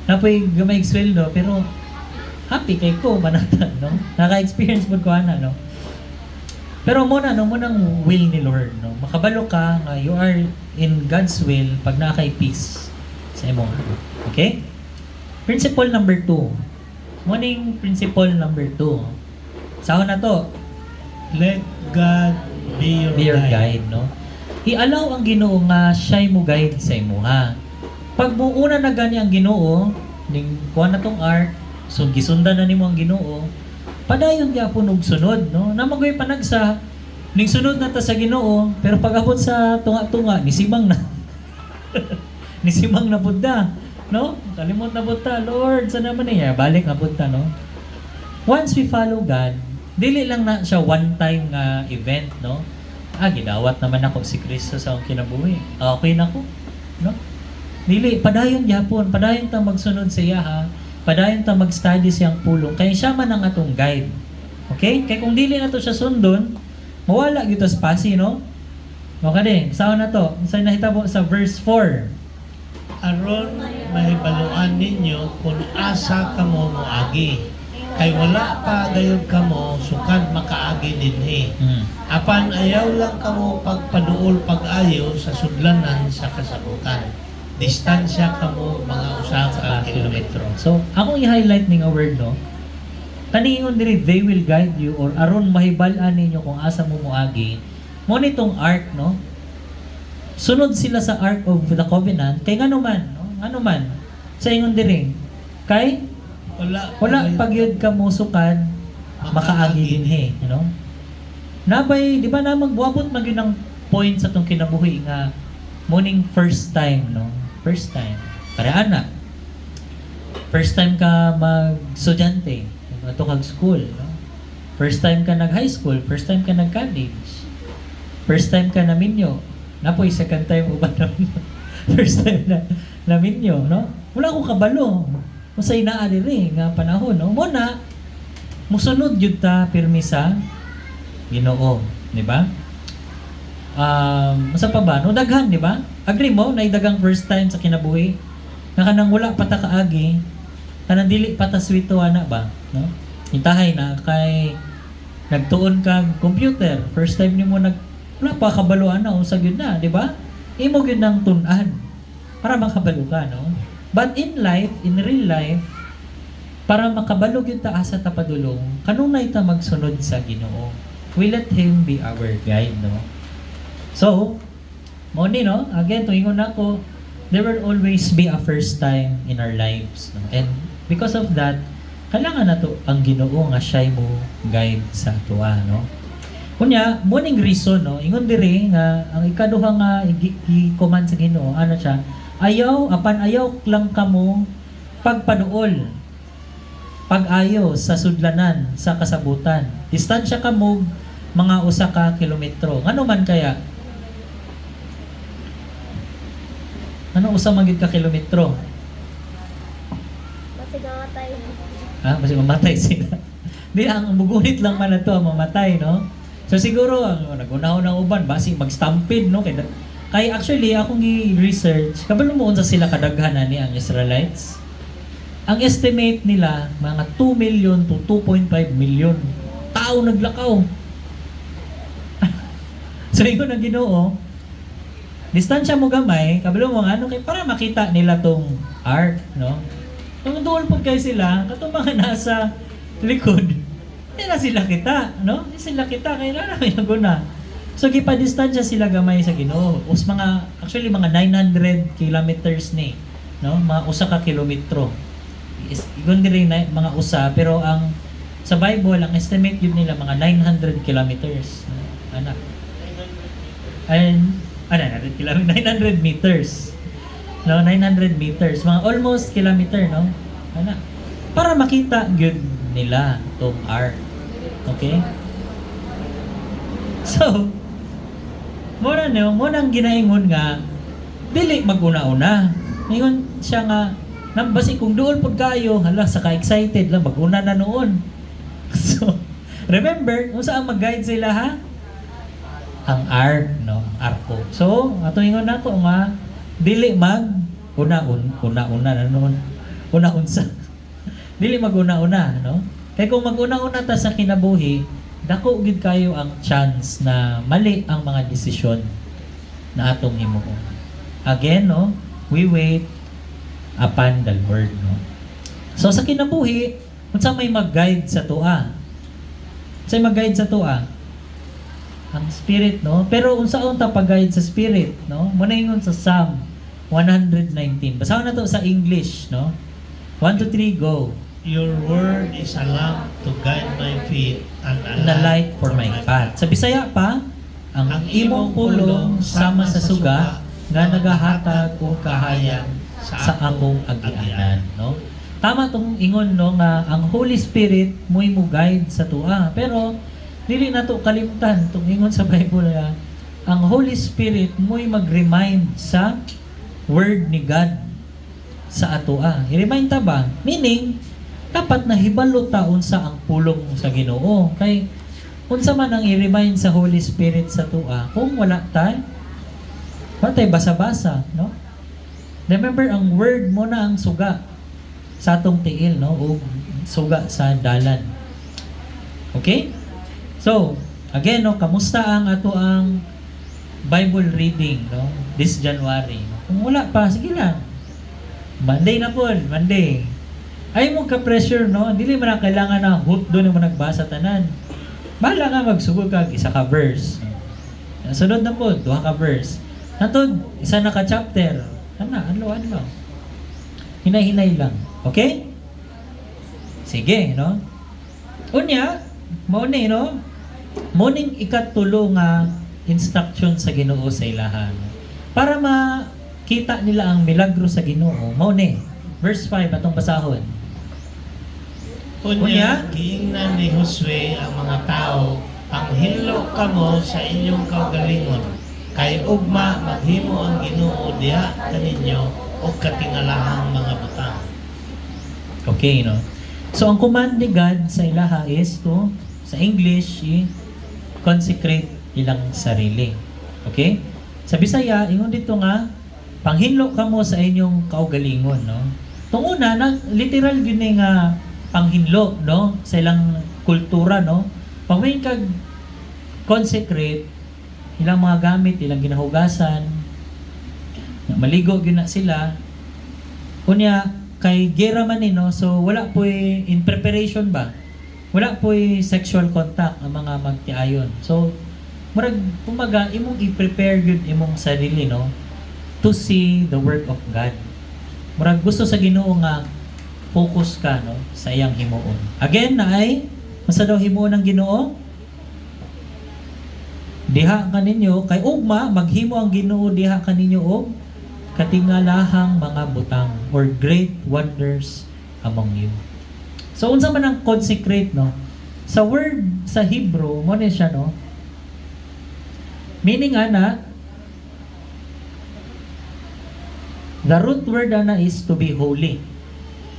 Napoy gamay sweldo pero happy kay ko manata, no? Naka-experience pud ko ana, no? Pero muna no munang will ni Lord, no? Makabalo ka nga you are in God's will pag naa kay peace sa imo. Okay? Principle number 2. Morning principle number 2. Sahon na to. Let God be your, Guide, no? I-allow ang Ginoo nga siya'y mo guide sa imo, ha? Pag muuna na gani ang Ginoo, ning kuha na tong ark, so gisundan na nimo ang Ginoo, padayon gyapon og sunod, no? Namagoy panagsa ning sunod na ta sa Ginoo, pero pag abot sa tunga-tunga, nisimang na. Nisimang na pud ta, no? Kalimot na pud ta, Lord, sa naman niya, balik na pud ta, no? Once we follow God, dili lang na siya one time nga event, no? Gidawat naman ako si Kristo sa akong kinabuhi. Okay na ko, no? Dili, padayon gyapon, padayon ta magsunod sa iya, ha? Padayon ta mag-study siyang pulong, kay siya man ang atong guide. Okay? Kay kung dili na to siya sundon, mawala gito sa pasi, no? Okay din, saan na to? Saan nahitabo sa verse 4? Aron mahibaluan ninyo kung asa kamo moagi. Kay wala pa gayud kamo sukad makaagi dinhi. Apan ayaw lang kamo pagpaduol pag-ayo sa sudlanan sa kasabukan. Distansya kamo mga usa ka kilometro. So, akong i-highlight ning a word, no? Kaningon diri, they will guide you or aron mahibal-an ninyo kung asa mo moagi. Mo nitong ark, no? Sunod sila sa Ark of the Covenant kay ngano man, no? Ano man sa ingon diri kay wala pagyud ka mo sukad makaagi dinhi, you know? Nabay, di ba na magbuabot magyud ang point sa tong kinabuhi nga morning first time, no? First time. Pareha na. First time ka mag-estudyante, ato kag school, no? First time ka nag-high school, first time ka nag-college. First time ka na minyo. Napoy second time uban na first time na minyo, no? Wala ko kabalo. Usay naa diri nga panahon, no? Muna musunod jud ta pirmi sa Ginoo, di ba? Masa pa ba? No daghan, di ba? Agree mo na dagang first time sa kinabuhi? Nga kanang wala pa ta kaagi, kanang dili pa ta swito ana ba, no? Itahay na kay nagtuon kag computer, first time nimo wala pa kabaluan na usag yun na, di ba? Imo gyud nang tun-an para makabalo ka, no? But in life, in real life, para makabalo gyud ta asa ta padulong, kanunay ta magsunod sa Ginoo. We let Him be our guide, no? So, mo ni, no? Again, tuingon nako, there will always be a first time in our lives, no? And because of that, kailangan na to ang Ginoo nga siya'y mo guide sa tuwa, no? Kunya, morning reason, no? Ingon diri nga ang ikaduha nga i-command sa Ginoo, ano siya? Apan ayaw lang kamo pagpaduol, pag-ayo sa sudlanan, sa kasabutan. Distansya kamo mga usa ka kilometro. Ano man kaya? Ano usa man gid ka kilometro? Basi mamatay sila. Di ang bugunit lang man nato ang mamatay, no? So siguro ang nagunahon ng uban basi mag-stampede, no? Kay actually akong i-research, kabalo mo unsa sila kadaghanan ni ang Israelites? Ang estimate nila mga 2 million to 2.5 million tao naglakaw. So ingon ang Ginoo, distansya mo gamay, kabalo mo nga ano kay para makita nila tong ark, no? Kung doon po kayo sila, katong mga nasa likod, hindi na sila kita, no? Hindi sila kita, kaya na namin naguna. So, gipa-distansya sila gamay sa Ginoo. Actually, mga 900 kilometers ni, no? Mga usa ka kilometro. Igon din mga usa, pero ang sa Bible, ang estimate yun nila mga 900 kilometers. Anak. And, 900 meters. No, 900 meters. Mga almost kilometer, no? Ana. Para makita gyud nila tong ark. Okay? So, muna nang ginaingon nga dili maguna-una. Ingon siya nga Nambasi kung duol pud kayo, hala saka excited lang baguna na noon. So, remember, kung saan mag-guide sila ha? Ang ark, no? Ang arko. So, ato ingon nato nga dili mag una-una na noon. Una-unsa. Dili mag-una-una, no? Kaya kung mag-una-una ta sa kinabuhi, dako gid kayo ang chance na mali ang mga desisyon na atong himuon. Again, no? We wait upon the Lord, no? So sa kinabuhi, unsa may mag-guide sa tua? Unsa may mag-guide sa tua? Ang Spirit, no? Pero unsaon ta pag-guide sa Spirit, no? Muna ingon sa Psalm 119. Basahon na to sa English, no? 1, 2, 3, go. Your word is a lamp to guide my feet and And a light for my path. Sa Bisaya pa, ang imong pulong sama sa suga nga nagahatag og kahayag sa akong agianan, no? Tama tong ingon, no, nga ang Holy Spirit mo'y mo guide sa tua. Pero dili na to kalimtan tong ingon sa Bible nga ang Holy Spirit mo'y mag-remind sa word ni God sa atoa. I-remind ta ba? Meaning dapat na hibalo ta unsa ang pulong sa Ginoo. Kay unsa man ang i-remind sa Holy Spirit sa tua kung wala ta patay basa-basa, no? Remember, ang word mo na ang suga sa atong tiil, no? O suga sa dalan. Okay? So, again, no, kamusta ang ato ang Bible reading, no? This January. Kung wala pa, sige lang. Monday na po, Monday. Ay mo ka-pressure, no? Dili man na kailangan na hut doon mo nagbasa tanan. Bahala nga magsugod ka isa ka verse. Sunod na po, duha ka verse. Natod, isa na ka chapter. Ano. Hinay-hinay lang. Okay? Sige, no? Unya, mauni, no? Muning ikatulo nga instruction sa Ginoo sa ilahan. Para makita nila ang milagro sa Ginoo, mauni. Verse 5 atong basahon. Unya, giingnan ni Josue ang mga tao, panghilo kamo sa inyong kaugalingon, kay ugma maghimo ang Ginoo diha kaninyo o katingalahang mga butang. Okay, no? So, ang command ni God sa ilaha is to, sa English, consecrate ilang sarili. Okay? Sa Bisaya, ingon dito nga, panghinlo kamo sa inyong kaugalingon, no? Itong una, literal yun nga panghinlo, no? Sa ilang kultura, no? Pag may consecrate, ilang mga gamit, ilang ginahugasan, maligo yun na sila. Kunya, kay gera man no? So wala po in preparation ba? Wala po sexual contact ang mga magtiayon. So, murag, kumaga, imong i-prepare yun imong sarili, no? To see the work of God. Murag gusto sa Ginoo nga focus ka, no, sa iyang himuon. Again na ay masa daw himuon ng Ginoo? Diha kaninyo kay ugma maghimo ang Ginoo diha kaninyo og katingalahang mga butang or great wonders among you. So unsa man ang consecrate, no? Sa word sa Hebrew mo ni siya, no? Meaning ana the root word ana is to be holy.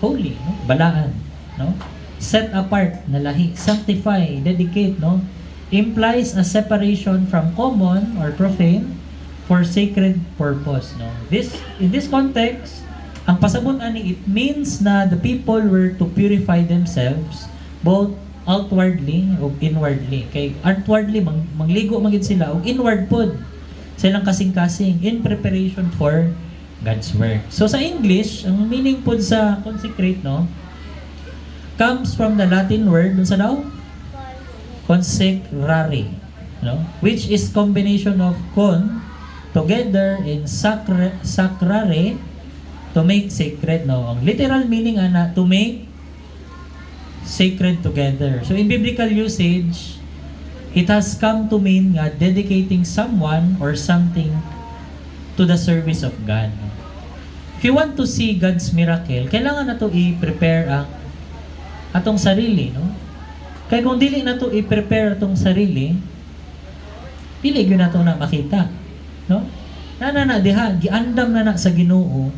Holy, no? Balaan, no? Set apart na lahi, sanctify, dedicate, no? Implies a separation from common or profane for sacred purpose, no? In this context, ang pasabot ani it means na the people were to purify themselves both outwardly o inwardly. Kay outwardly mangligo magid sila og inward pod silang kasing-kasing in preparation for God's work. So sa English, ang meaning po sa consecrate, no, comes from the Latin word, sa daw? Consecrare, no? Which is combination of con, together, in sacrare, to make sacred, no? Ang literal meaning, ana, to make sacred together. So in biblical usage, it has come to mean nga dedicating someone or something to the service of God. If you want to see God's miracle, kailangan na to i-prepare ang atong sarili, no? Kaya kung dili na to i-prepare atong sarili, dili gyud na to na makita, no? Na diha giandam na sa Ginoo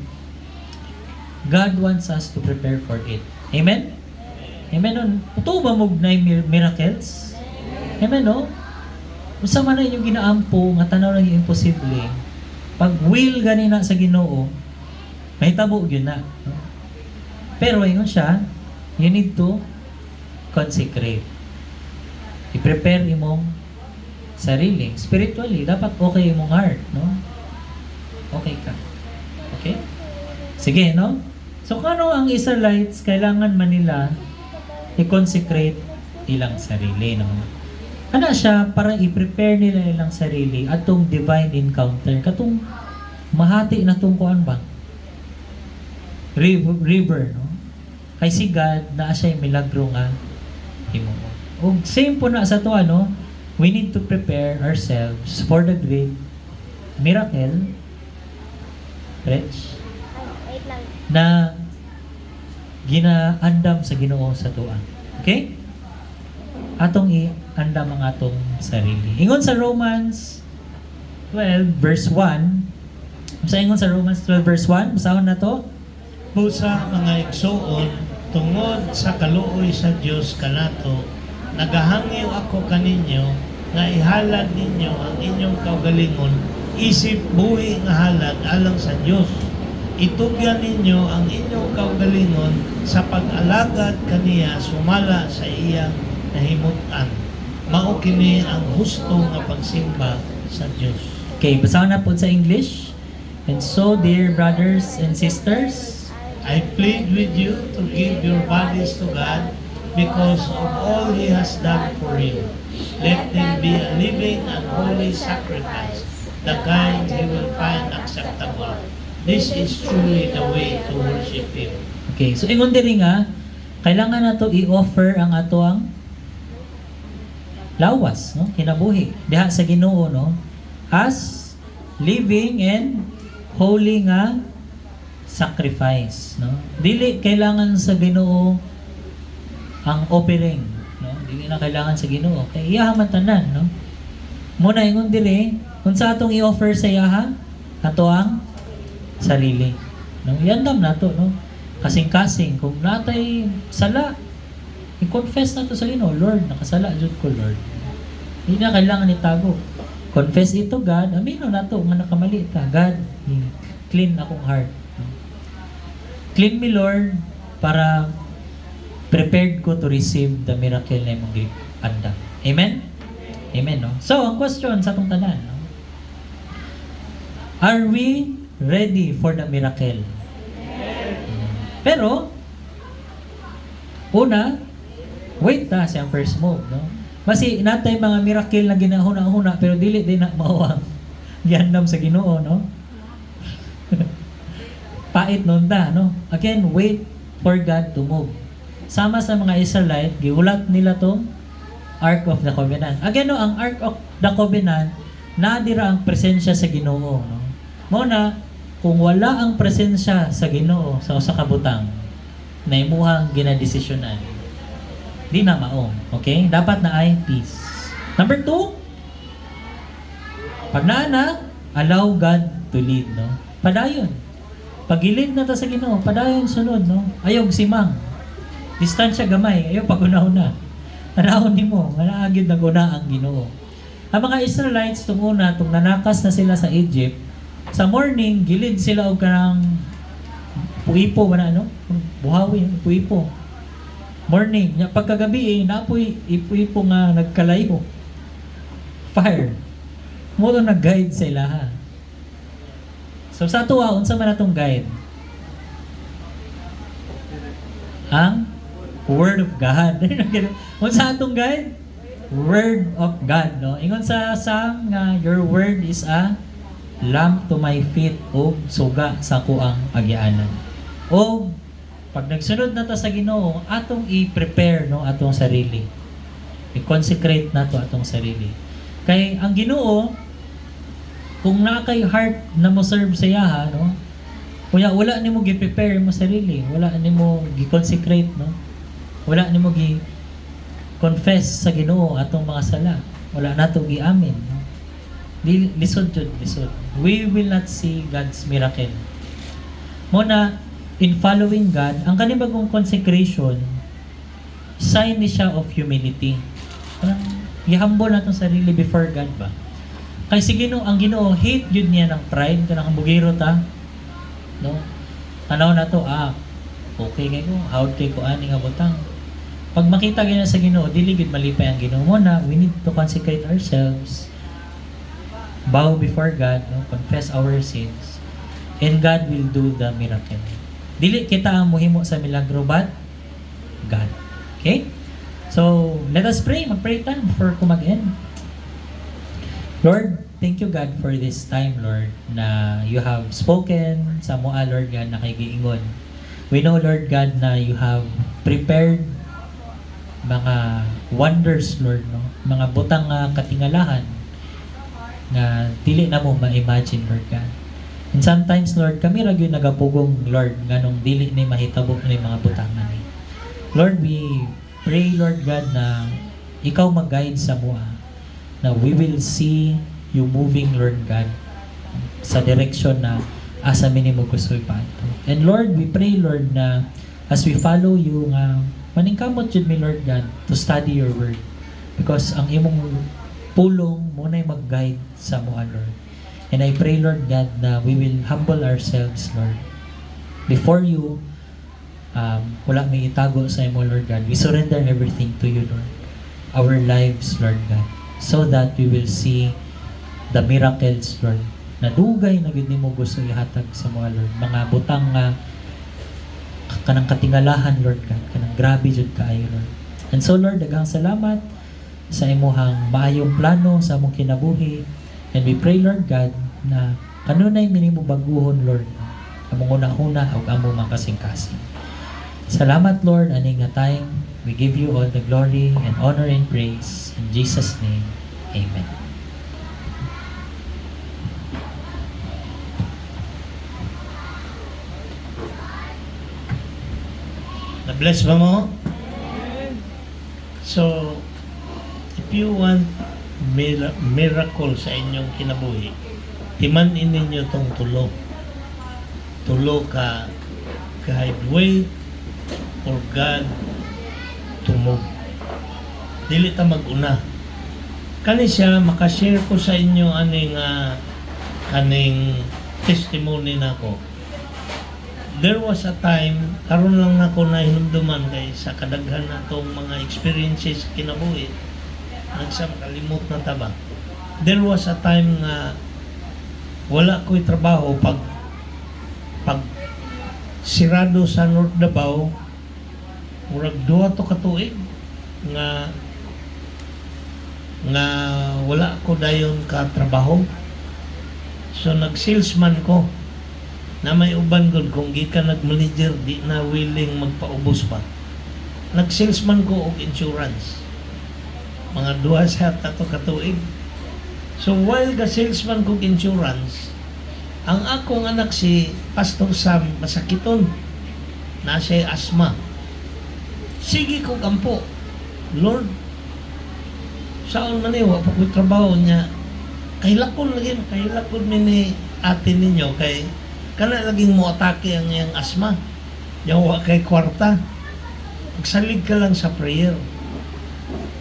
God wants us to prepare for it. Amen? Amen nun. Totoo ba mo na miracles? Amen no? Usa man na inyong ginaampo, nga tanaw lang yung imposible. Pag will ganina sa Ginoo, may tabo yun na. No? Pero ingon siya, you need to consecrate. I-prepare imong sarili. Spiritually, dapat okay imong heart. No? Okay ka. Okay? Sige, no? So, kung ano ang Israelites, kailangan man nila i-consecrate ilang sarili, no? Ano siya, para i-prepare nila ilang sarili atong divine encounter. Katong mahati na tong kuan ba? River, no? Kay si God, naa siya yung milagro nga himuon. O same po na sa to, ano? We need to prepare ourselves for the great miracle, Rich, na ginaandam sa Ginoo sa tuwa. Okay? Atong i-andam ang atong sarili. Ingon sa Romans 12 verse 1. Sa ingon sa Romans 12 verse 1, basahon na to. Busa mga igsoon, tungod sa kaluoy sa Dios kanato, nagahangyo ako kaninyo nga ihalad ninyo ang inyong kaugalingon, isip buhi nga halad alang sa Dios. Itugyan ninyo ang inyong kaugalingon sa pag-alagad kaniya sumala sa iyang nahimutan. Mao kini ang husto nga pagsimba sa Dios. Okay, basahon na po sa English. And so, dear brothers and sisters, I plead with you to give your bodies to God because of all He has done for you. Let them be a living and holy sacrifice, the kind He will find acceptable. This is truly the way to worship Him. okay, so ingon diri nga, kailangan nato i-offer ang atoang lawas, no? Kinabuhi diha sa Ginoo, no? As living and holy nga sacrifice, no? Dili kailangan sa Ginoo ang offering, no? Dili na kailangan sa Ginoo. Kay iya man tanan, no? Muna ingon dili, unsa atong i-offer sa iya ato ang sarili, no? Iandam nato, no? Kasing-kasing kung natay sala, i-confess nato sa Ginoo, Lord, nakasala jud ko, Lord. Hindi na kailangan itago. Confess ito, God. Amino nato nga nakamali ta. God, clean akong heart. Clean me, Lord, para prepared ko to receive the miracle na imong gianda. Amen? Amen, no? So, ang question sa atong tanan, no? Are we ready for the miracle? Pero, una, wait ta siyang first move, no? Kasi natay mga miracle na ginahuna-huna pero dili din na mawang giandam sa Ginoo, no? Pait nun ta, no? Again, wait for God to move. Sama sa mga Israelite, giulat nila tong Ark of the Covenant. Again, no, ang Ark of the Covenant, nadira ang presensya sa Ginoo, no? Muna, kung wala ang presensya sa Ginoo sa usa ka butang na imuhang ginadesisyonan, di na mao. Okay? Dapat na ay peace. Number 2, pag naana, allow God to lead, no? Padayon. Pag-ilid na ta sa Ginoo, padayon sunod, no? Ayog simang. Distansya gamay, ayaw pag-una-una. Tanahon nimo, manaagid na guna ang Ginoo. Ang mga Israelites tung una, tung nanakas na sila sa Egypt, sa morning, gilid sila og kanang puipo ba na, no? Buhawi, puipo. Morning, nya pagkagabi napoy ipo nga nagkalayo. Fire. Mo to nag-guide sa ilaha. So sa tuwa unsa man atong guide? Ang Word of God. Unsa atong guide? Word of God, no? Ingon sa Psalm nga your word is a lamp to my feet o suga sa kuang agianan. O pag nagsunod na ta sa Ginoo, atong i-prepare, no, atong sarili. I-consecrate nato atong sarili. Kay ang Ginoo, kung na kay heart na mo serve sa yaha, no, kuya wala nimo gi-prepare mo sarili, wala nimo gi-consecrate, no, wala nimo gi-confess sa Ginoo atong mga sala, wala nato gi-amin, no. Lisod jud, lisod. We will not see God's miracle. Muna, in following God, ang kanibagong consecration, sign ni siya of humility. Parang, i-humble natin sarili before God ba? Kay si Ginoo, ang Ginoo, hate yun niya ng pride, kanang bugiro ta. No? Tanaw na to, okay kayo, howd kay ko ani nga butang. Pag makita ganyan sa Ginoo, dili gid malipay ang Ginoo mo na we need to consecrate ourselves. Bow before God, no? Confess our sins. And God will do the miracle. Dili kita ang muhimo sa milagro, but God. Okay? So, let us pray. Mag-pray tayo before ko mag-end. Lord, thank you God for this time, Lord, na you have spoken sa mua, Lord God, na kay giingon. We know, Lord God, na you have prepared mga wonders, Lord, no? Mga butang katingalahan na dili na mo ma-imagine, Lord God. And sometimes, Lord, kami ra gyud nagapugong, Lord, nganong dili ni mahitabo ni mga butangan ni. Lord, we pray, Lord God, na ikaw mag-guide sa mua, na we will see you moving, Lord God, sa direction na asa minimo gusto ipato. And Lord, we pray, Lord, na as we follow you, nga maningkamot jud mi, Lord God, to study your word. Because ang imong pulong mo na'y mag-guide sa mua, Lord. And I pray, Lord God, na we will humble ourselves, Lord, before you. Wala may itago sa imo, Lord God. We surrender everything to you, Lord. Our lives, Lord God, so that we will see the miracles, Lord, na dugay na gid nimo gusto ihatag sa mga, Lord. Mga butang nga kanang katingalahan, Lord God, kanang grabe jud kaayo, Lord. And so, Lord, daghang salamat sa imuhang maayong plano sa among kinabuhi. And we pray, Lord God, na kanunay minimo baguhon, Lord, among una-una ug among mga kasing-kasing. Salamat, Lord, ani nga time. We give you all the glory and honor and praise. In Jesus' name, Amen. Na-bless ba mo? So, if you want miracle sa inyong kinabuhi, timanin ninyo tong tulo. Tulo ka kahit wait for God to move. Dili ta mag-una. Kani siya, makashare ko sa inyo kaning testimony nako. There was a time, karon lang ako na hinumduman kay sa kadaghan natong mga experiences kinabuhi. Nagsam kalimot na taba. There was a time nga wala ko'y trabaho pag sirado sa North Davao, murag 2 to katuig nga wala ko dayon ka trabaho. So nag-salesman ko na may uban gud kung gikan nag-manager di na willing magpaubos pa. Nag-salesman ko og insurance. Mga 2 sa tato katuig. So while ga salesman kog insurance, ang akong anak si Pastor Sam masakiton. Na siya asma. Sige ko kampo. Lord, saan man wa pa ko trabaho niya. Kahilakon ni ate ninyo kay kana laging mo atake ang iyang asma. Yung wa kay kwarta. Magsalig ka lang sa prayer.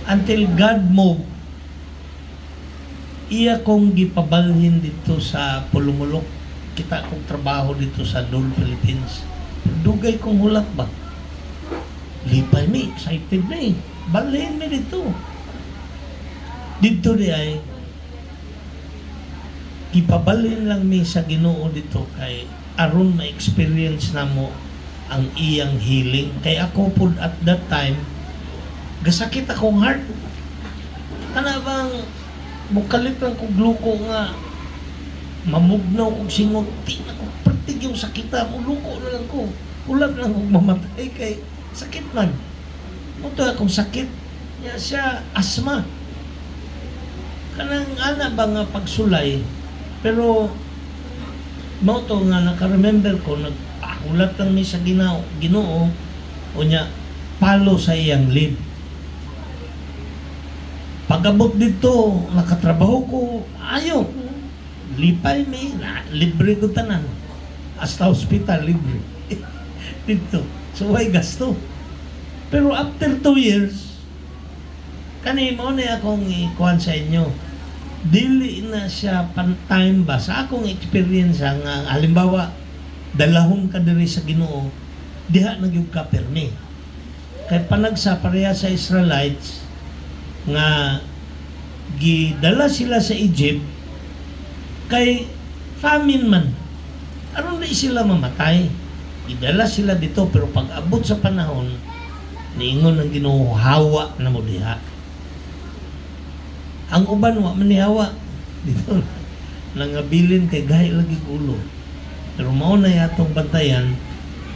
Until God move, iya kong gipabalhin dito sa Pulumulok. Kita kong trabaho dito sa Dole, Philippines. Dugay kong hulak ba? Lipay mi, excited na eh. Balhin mi dito. Dito di ay gipabalhin lang mi sa Ginoo dito kay aron ma-experience na mo ang iyang healing. Kay ako po at that time, gasakit akong heart. Kana bang mukalit lang kong gluko nga mamugnaw kong singot. Di na kong pertig yung sakita. Muluko na lang ko. Ulag lang kong mamatay kay sakit man. Ito akong sakit. Niya siya asma. Kanang ana ba nga pagsulay. Pero mo to nga naka-remember ko nagpakulat lang ni sa Ginoo o niya palo sa iyang lead. Pagabot dito, nakatrabaho ko, ayo. Lipay mi, libre ko tanan. Hasta hospital, libre. dito. So why gasto? Pero after 2 years, kani mo na akong ikuan sa inyo. Dili na siya time ba sa akong experience nga halimbawa dalahon ka diri sa Ginoo diha nagyud ka permi. Kay panag sa pareha sa Israelites nga gidala sila sa Egypt kay famine man. Aron di sila mamatay. Gidala sila dito pero pag abot sa panahon niingon ng Ginoo hawa na mo diha. Ang uban wa manihawa dito nangabilin kay gahi lagi ulo. Pero mao na yatong bantayan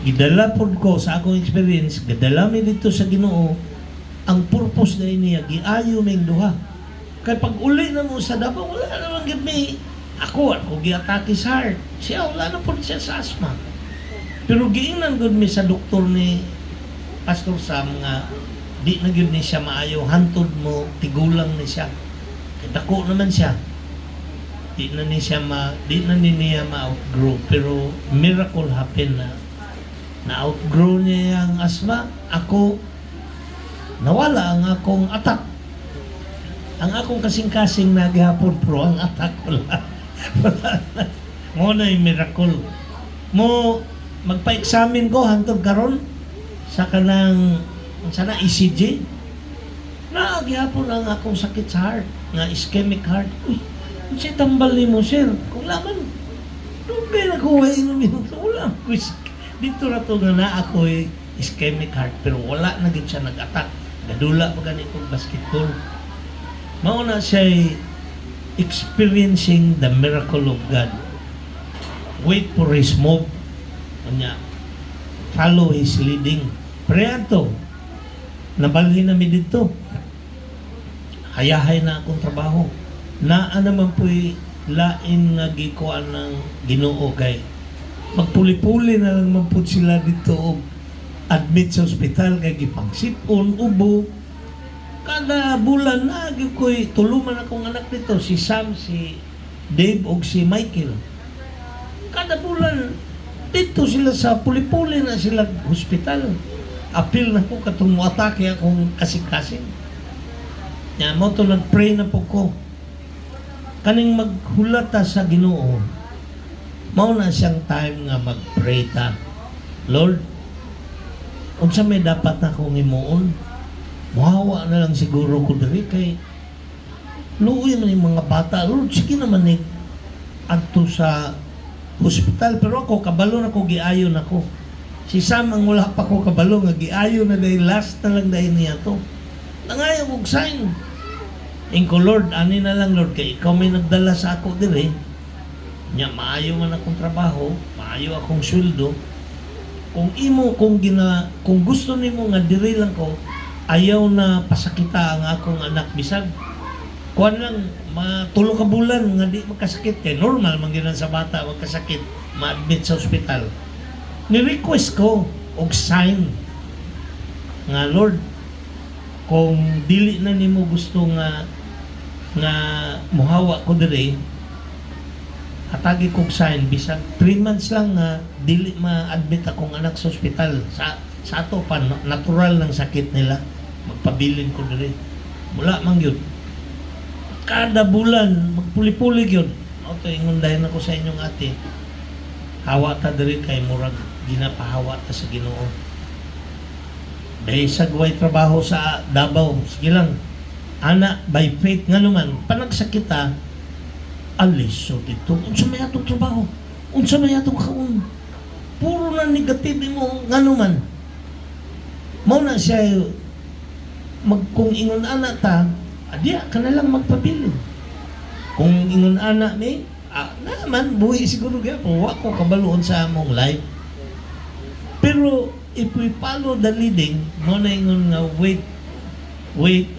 gidala pod ko sa akong experience gidala mi dito sa Ginoo ang purpose na niya giayo ming duha. Kay pag uli na mo sa Davao wala naman gid mi ako giatake sa heart. Siya wala na pod siya sa asthma. Pero giingnan gud mi sa doktor ni Pastor Sam nga di na gyud ni siya maayo hantod mo tigulang ni siya. Dako naman siya. Di na niya ma-outgrow. Pero miracle happen na na-outgrow niya ang asma. Ako, nawala ang akong attack. Ang akong kasing-kasing na gihapon pro, ang attack ko lang. Mo na yung miracle. Mo, magpa-examine ko hantod karon sa kanang sana ECG. Gihapon ang akong sakit sa heart nga ischemic heart. Uy, siya tambal ni mo, sir. Kung laman, doon kayo nakuha inumin. Wala. Dito na to na ako ischemic heart. Pero wala na din siya nag-attack. Gadula pa ganitong basketball. Mauna siya experiencing the miracle of God. Wait for His move. Kanya, follow His leading. Prayer to. Nabalhin namin dito. Hayahay na akong trabaho. Na naman po'y lain nga gikuan ng Ginoo kay magpuli-puli na lang man po sila dito og admit sa ospital kay gipangsipon, ubo. Kada bulan na ko'y tuluman akong anak dito, si Sam, si Dave og si Michael. Kada bulan dito sila sa puli-puli na sila hospital. Apil na po katong atake akong kasing-kasing. Nya mo to nag-pray na po ko. Kaning maghulata sa Ginoo. Mao na siyang time nga mag-pray ta. Lord, unsa may dapat akong himuon? Muhawa na lang siguro ko diri kay luoy man yung mga bata. Lord, sige naman ni adto sa hospital pero ako kabalo na ko giayon ako. Si Sam ang wala pa ko kabalo nga giayon na dahil last na lang dahil niya to. Nangayo kong sign. Ingko Lord, ani na lang Lord, kay ikaw may nagdala sa ako dire. Nya maayo man akong trabaho, maayo akong sweldo. Kung kung gusto nimo nga dire lang ko, ayaw na pasakita ang akong anak bisag. Kuan lang matulo ka bulan nga di magkasakit kay normal man gyud sa bata magkasakit, ma-admit sa ospital. Ni-request ko og sign nga Lord, kung dili na nimo gusto nga muhawa ko dire atagi kog sign bisag 3 months lang nga dili ma-admit akong anak sa ospital sa ato pa natural ng sakit nila magpabilin ko dire wala man gyud kada bulan magpuli-puli gyud auto ingon dayon ako sa inyong ate hawa ta dire kay murag ginapahawa ta sa Ginoo. Dahil sagway trabaho sa Davao, sige lang. Ana, by faith nga naman, panagsakita, alis, so dito, unsa may atong trabaho? Unsa may atong kaon? Puro na negative mo, nga naman. Mao na siya, kung ingon anak ta, adiya ka na lang magpabilin. Kung ingon anak ni, naman, buhi siguro kaya, wa ko kabaluon sa among life. Pero, if we follow the leading, mo na ingon nga wait,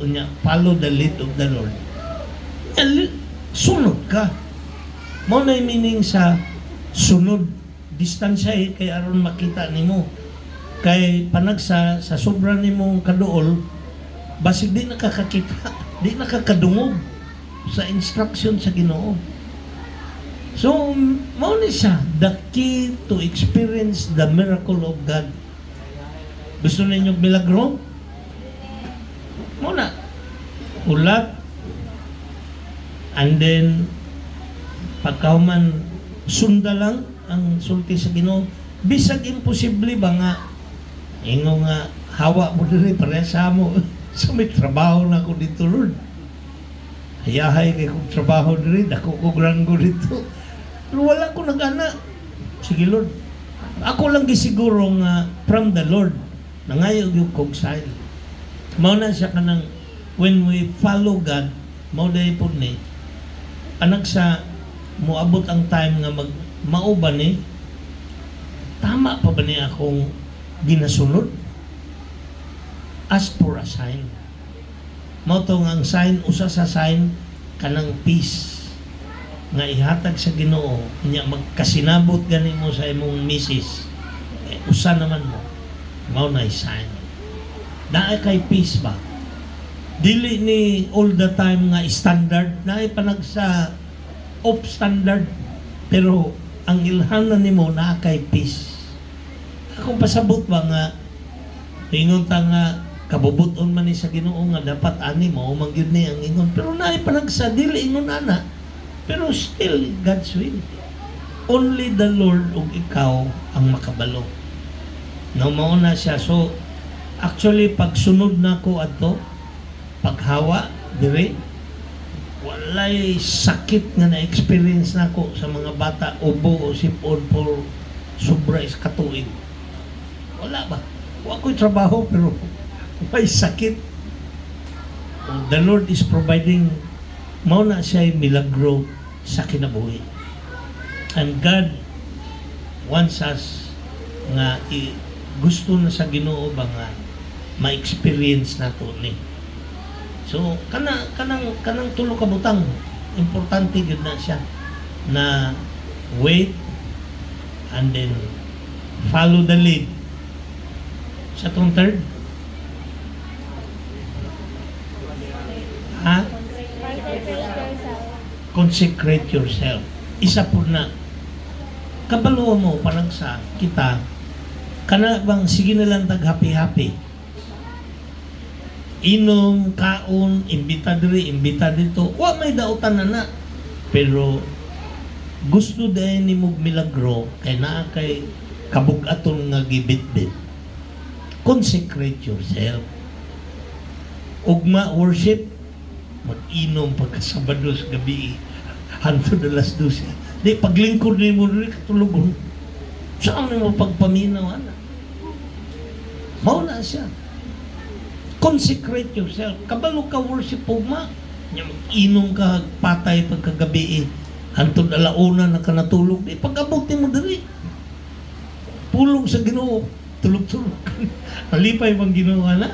unya, follow the lead of the Lord. Sunod ka. Mo na meaning sa sunod. Distansya kay aron makita nimo. Kay panag sa sobra nimong kaduol, basig di nakakakita, di nakakadungog sa instruction sa Ginoo. So, mao ni siya, the key to experience the miracle of God. Gusto ninyong milagro? Muna, ulat, and then, pagkahuman, sunda lang ang sulti sa Ginoo. Bisag imposible ba nga, ingo nga, hawa mo diri, pareha sa mo. So, may trabaho na ako dito, Lord. Hayahay kay kong trabaho diri, dako ko granggo dito. Pero wala ko nag-ana. Sige, Lord. Ako lang gisiguro nga from the Lord. Nangayog yung kong sign. Mao na siya kanang when we follow God, mao dahil po ni, anak sa moabot ang time nga mauba ni, tama pa ba niya akong ginasunod? Ask for a sign. Mao to nga ang sign, usa sa sign, kanang peace nga ihatag sa Ginoo nya magkasinabot gani mo sa imong misis, usa naman mo mao na sign na kay peace ba dili ni all the time nga standard na panag sa off standard, pero ang ilhanan nimo na kay peace. Akong pasabot ba nga ingon ta nga kabubuton man ni sa Ginoo nga dapat ani mo mangyud ni ang ingon, pero naay panag sa dili ingon ana. Pero still, God's will. Only the Lord ug ikaw ang makabalo. No, mauna siya. So, actually, pag sunod na ko ato, paghawa, dire, walay sakit nga na-experience na ko sa mga bata, ubo o sipon for sobra is katuig. Wala ba? Wala ko'y trabaho, pero may sakit. The Lord is providing, mauna siya milagro sa kinabuhi. And God wants us nga gusto na sa Ginoo ba nga ma-experience nato ni. So kanang tulo ka butang importante gyud na siya na wait and then follow the lead. Sa tong third, ha? Consecrate yourself. Isa po na. Kabalo mo, parang sa kita, kana bang sige na lang tag-happy-happy. Inom, kaon, imbita diri, imbita dito. Wa may dautan na. Pero, gusto dahil ni mong milagro, kay naa kay kabugaton nga gibit-bit. Consecrate yourself. Ugma worship, mag-inom pagkasabado sa gabi, hantod alas 12. Di, paglingkod ni mo rin katulugon. Saan mo pagpaminaw, ana? Mauna siya. Consecrate yourself. Kabalo ka worship po ma. Mag-inom ka, patay pagkagabi, hantod alauna na ka natulog. Di, pag-abot mo diri. Pulong sa Ginoo, tulog-tulog. Malipay bang Ginoo, ana?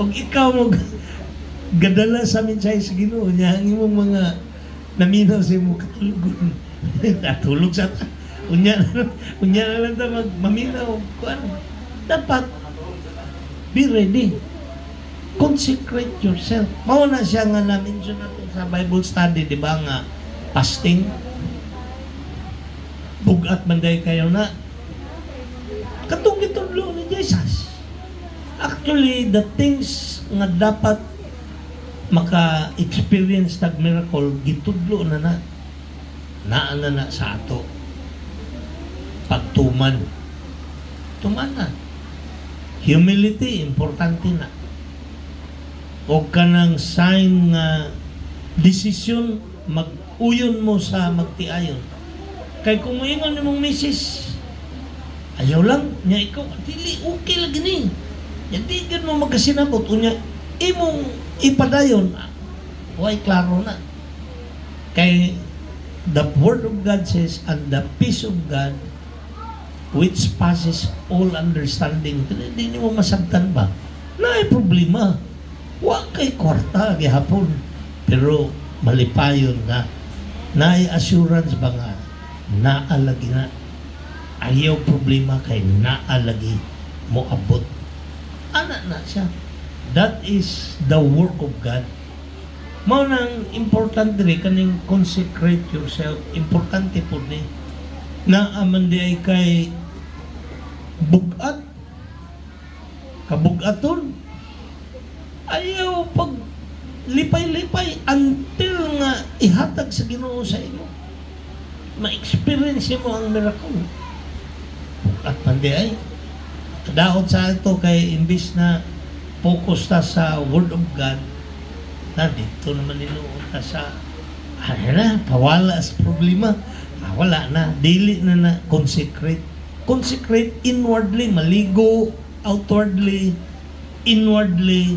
O ikaw mo gadala sa mensahe sa Ginoo niya ang imong mga naminaw sa imong katulugon. Natulog sa ta. Unya na lang ta maminaw. Dapat be ready. Consecrate yourself. Mao na siya nga na-mention natin sa Bible study, di ba nga fasting. Bugat manday kayo na. Katong gitudlo ni Jesus. Actually, the things nga dapat maka-experience tag miracle, gitudlo na na sa ato. Pagtuman. Tuman na. Humility, importante na. O kanang sign nga desisyon, mag-uyon mo sa magtiayon. Kay kung moingon nimong misis, ayaw lang, niya ikaw, dili, okay lagi ni. Hindi gan mo magkasinabot, unya, imong ipadayon, why klaro na. Kay the Word of God says, and the peace of God which passes all understanding. Hindi mo masabtan ba? Naay problema. Wa kay kwarta gihapon. Pero malipayon na. Naay assurance ba nga? Naalagi na. Ayaw problema kay naalagi mo abot. Ana na siya. That is the work of God. Mao nang important diri kaning consecrate yourself. Importante po ni na aman di ay kay bugat kabugaton ayaw pag lipay-lipay until nga ihatag sa Ginoo sa imo ma-experience mo ang miracle at pandi ay daot sa ito kay imbis na focus ta sa Word of God na dito naman ninuon ta sa pawala sa problema wala na, dili na consecrate inwardly, maligo outwardly, inwardly.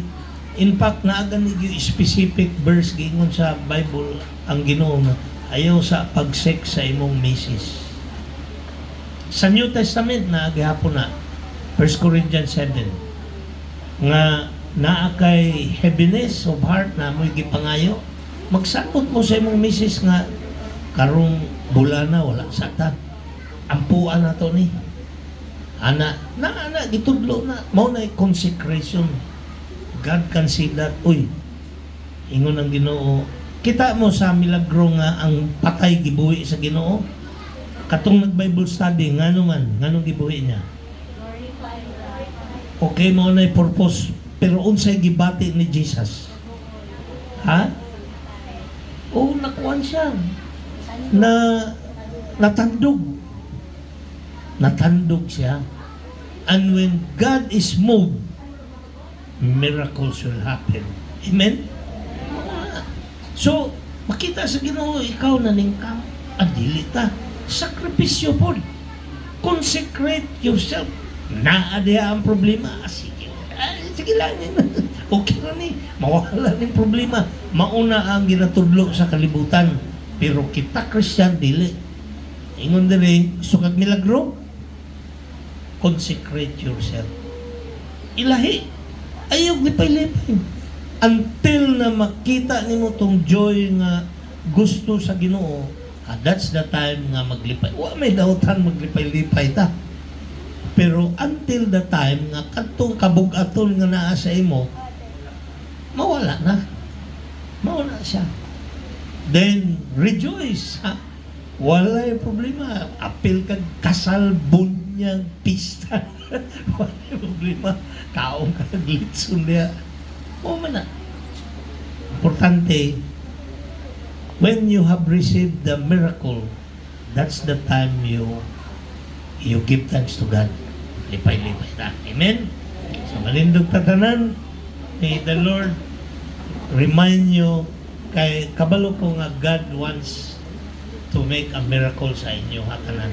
In fact, naaga ni specific verse gingon sa Bible ang Ginoo nga ayaw sa pag-sex sa imong misis. Sa New Testament na gihapon na 1 Corinthians 7 nga naa kay heaviness of heart na mo'y gipangayo magsakot mo sa imong misis nga karong bulana wala sata ampuan na to ni ana gitudlo na mao na consecration. God can see that uy ingon ang Ginoo kita mo sa milagro nga ang patay gibuhi sa Ginoo katong nag-Bible study nganong gibuhi niya okay mao na purpose pero unsay gibati ni Jesus ha nakuan siya na natandog siya and when God is moved miracles will happen amen so makita sa Ginoo ikaw na ningkam adili ta sakripisyo po consecrate yourself naa diha ang problema sige lang okay na ni mawala ng problema mauna ang ginatudlo sa kalibutan pero kita Christian dili ingon diri gusto kag milagro consecrate yourself ilahi ayaw lipay-lipay until na makita nimo tong joy nga gusto sa Ginoo that's the time nga maglipay wa may dautan maglipay-lipay ta pero until the time nga kadtong kabug-aton nga naa sa imo mawala na siya then rejoice ha wala yung problema apil kag kasal bunyag pista wala yung problema kaong kag litson niya man na importante when you have received the miracle that's the time you give thanks to God lipay-lipay na amen so malindog tatanan may the Lord remind you kay kabalo ko nga God wants to make a miracle sa inyo hatanan.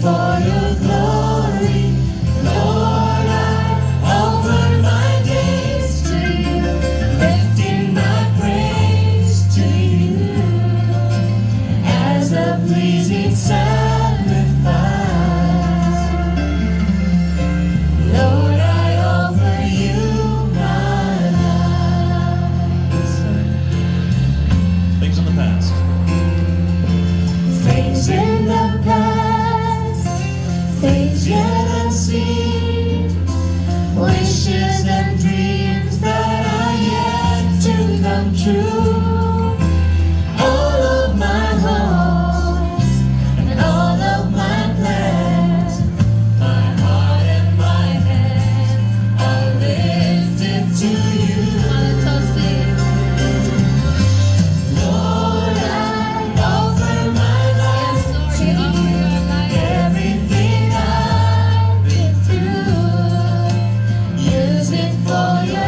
For your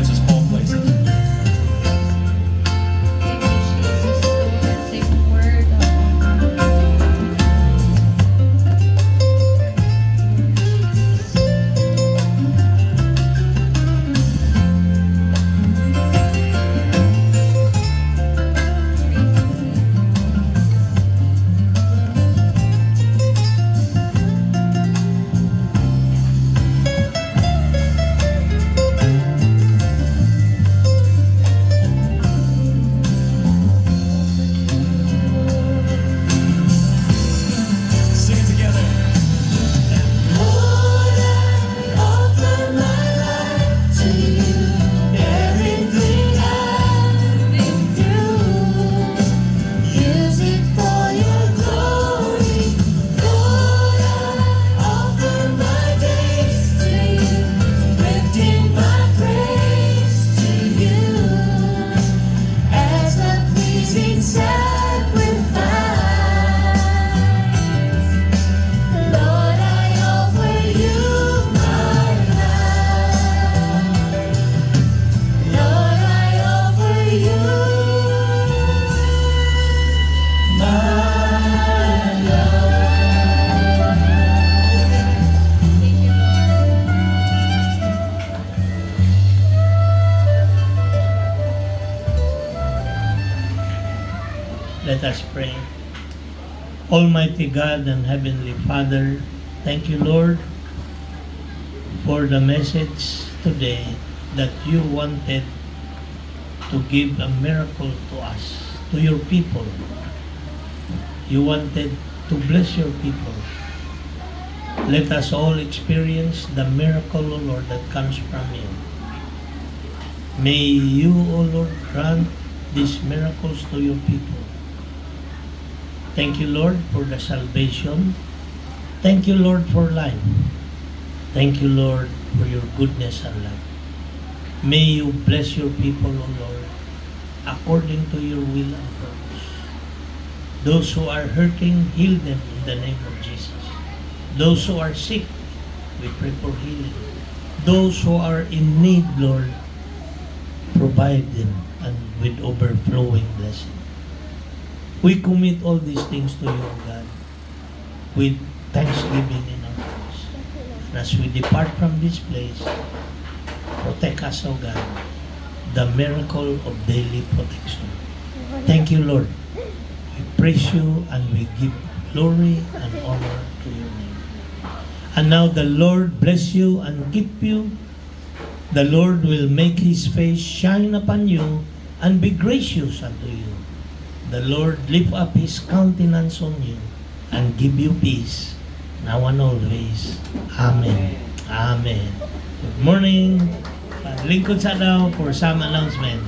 finances fall places. Say the word of Sing it together. Lord, I offer my life to you. Everything I've been through, use it for your glory. Lord, I offer my days to you, lifting my praise to you as a pleasing sacrifice. Lord, I offer you my life. Lord, I offer you my love. Thank you, Lord. Let us pray. Almighty God and Heavenly Father, thank you, Lord, for the message today that you wanted to give a miracle to us, to your people. You wanted to bless your people. Let us all experience the miracle, O Lord, that comes from you. May you, O Lord, grant these miracles to your people. Thank you, Lord, for the salvation. Thank you, Lord, for life. Thank you, Lord, for your goodness and love. May you bless your people, O Lord, according to your will and purpose. Those who are hurting, heal them in the name of Jesus. Those who are sick, we pray for healing. Those who are in need, Lord, provide them and with overflowing blessing. We commit all these things to you, O God, with thanksgiving in our hearts. And as we depart from this place, protect us, O God, the miracle of daily protection. Thank you, Lord. We praise you and we give glory and honor to your name. And now the Lord bless you and keep you. The Lord will make his face shine upon you and be gracious unto you. The Lord lift up his countenance on you and give you peace, now and always. Amen. Amen. Good morning. Lingkod sa daw for some announcement.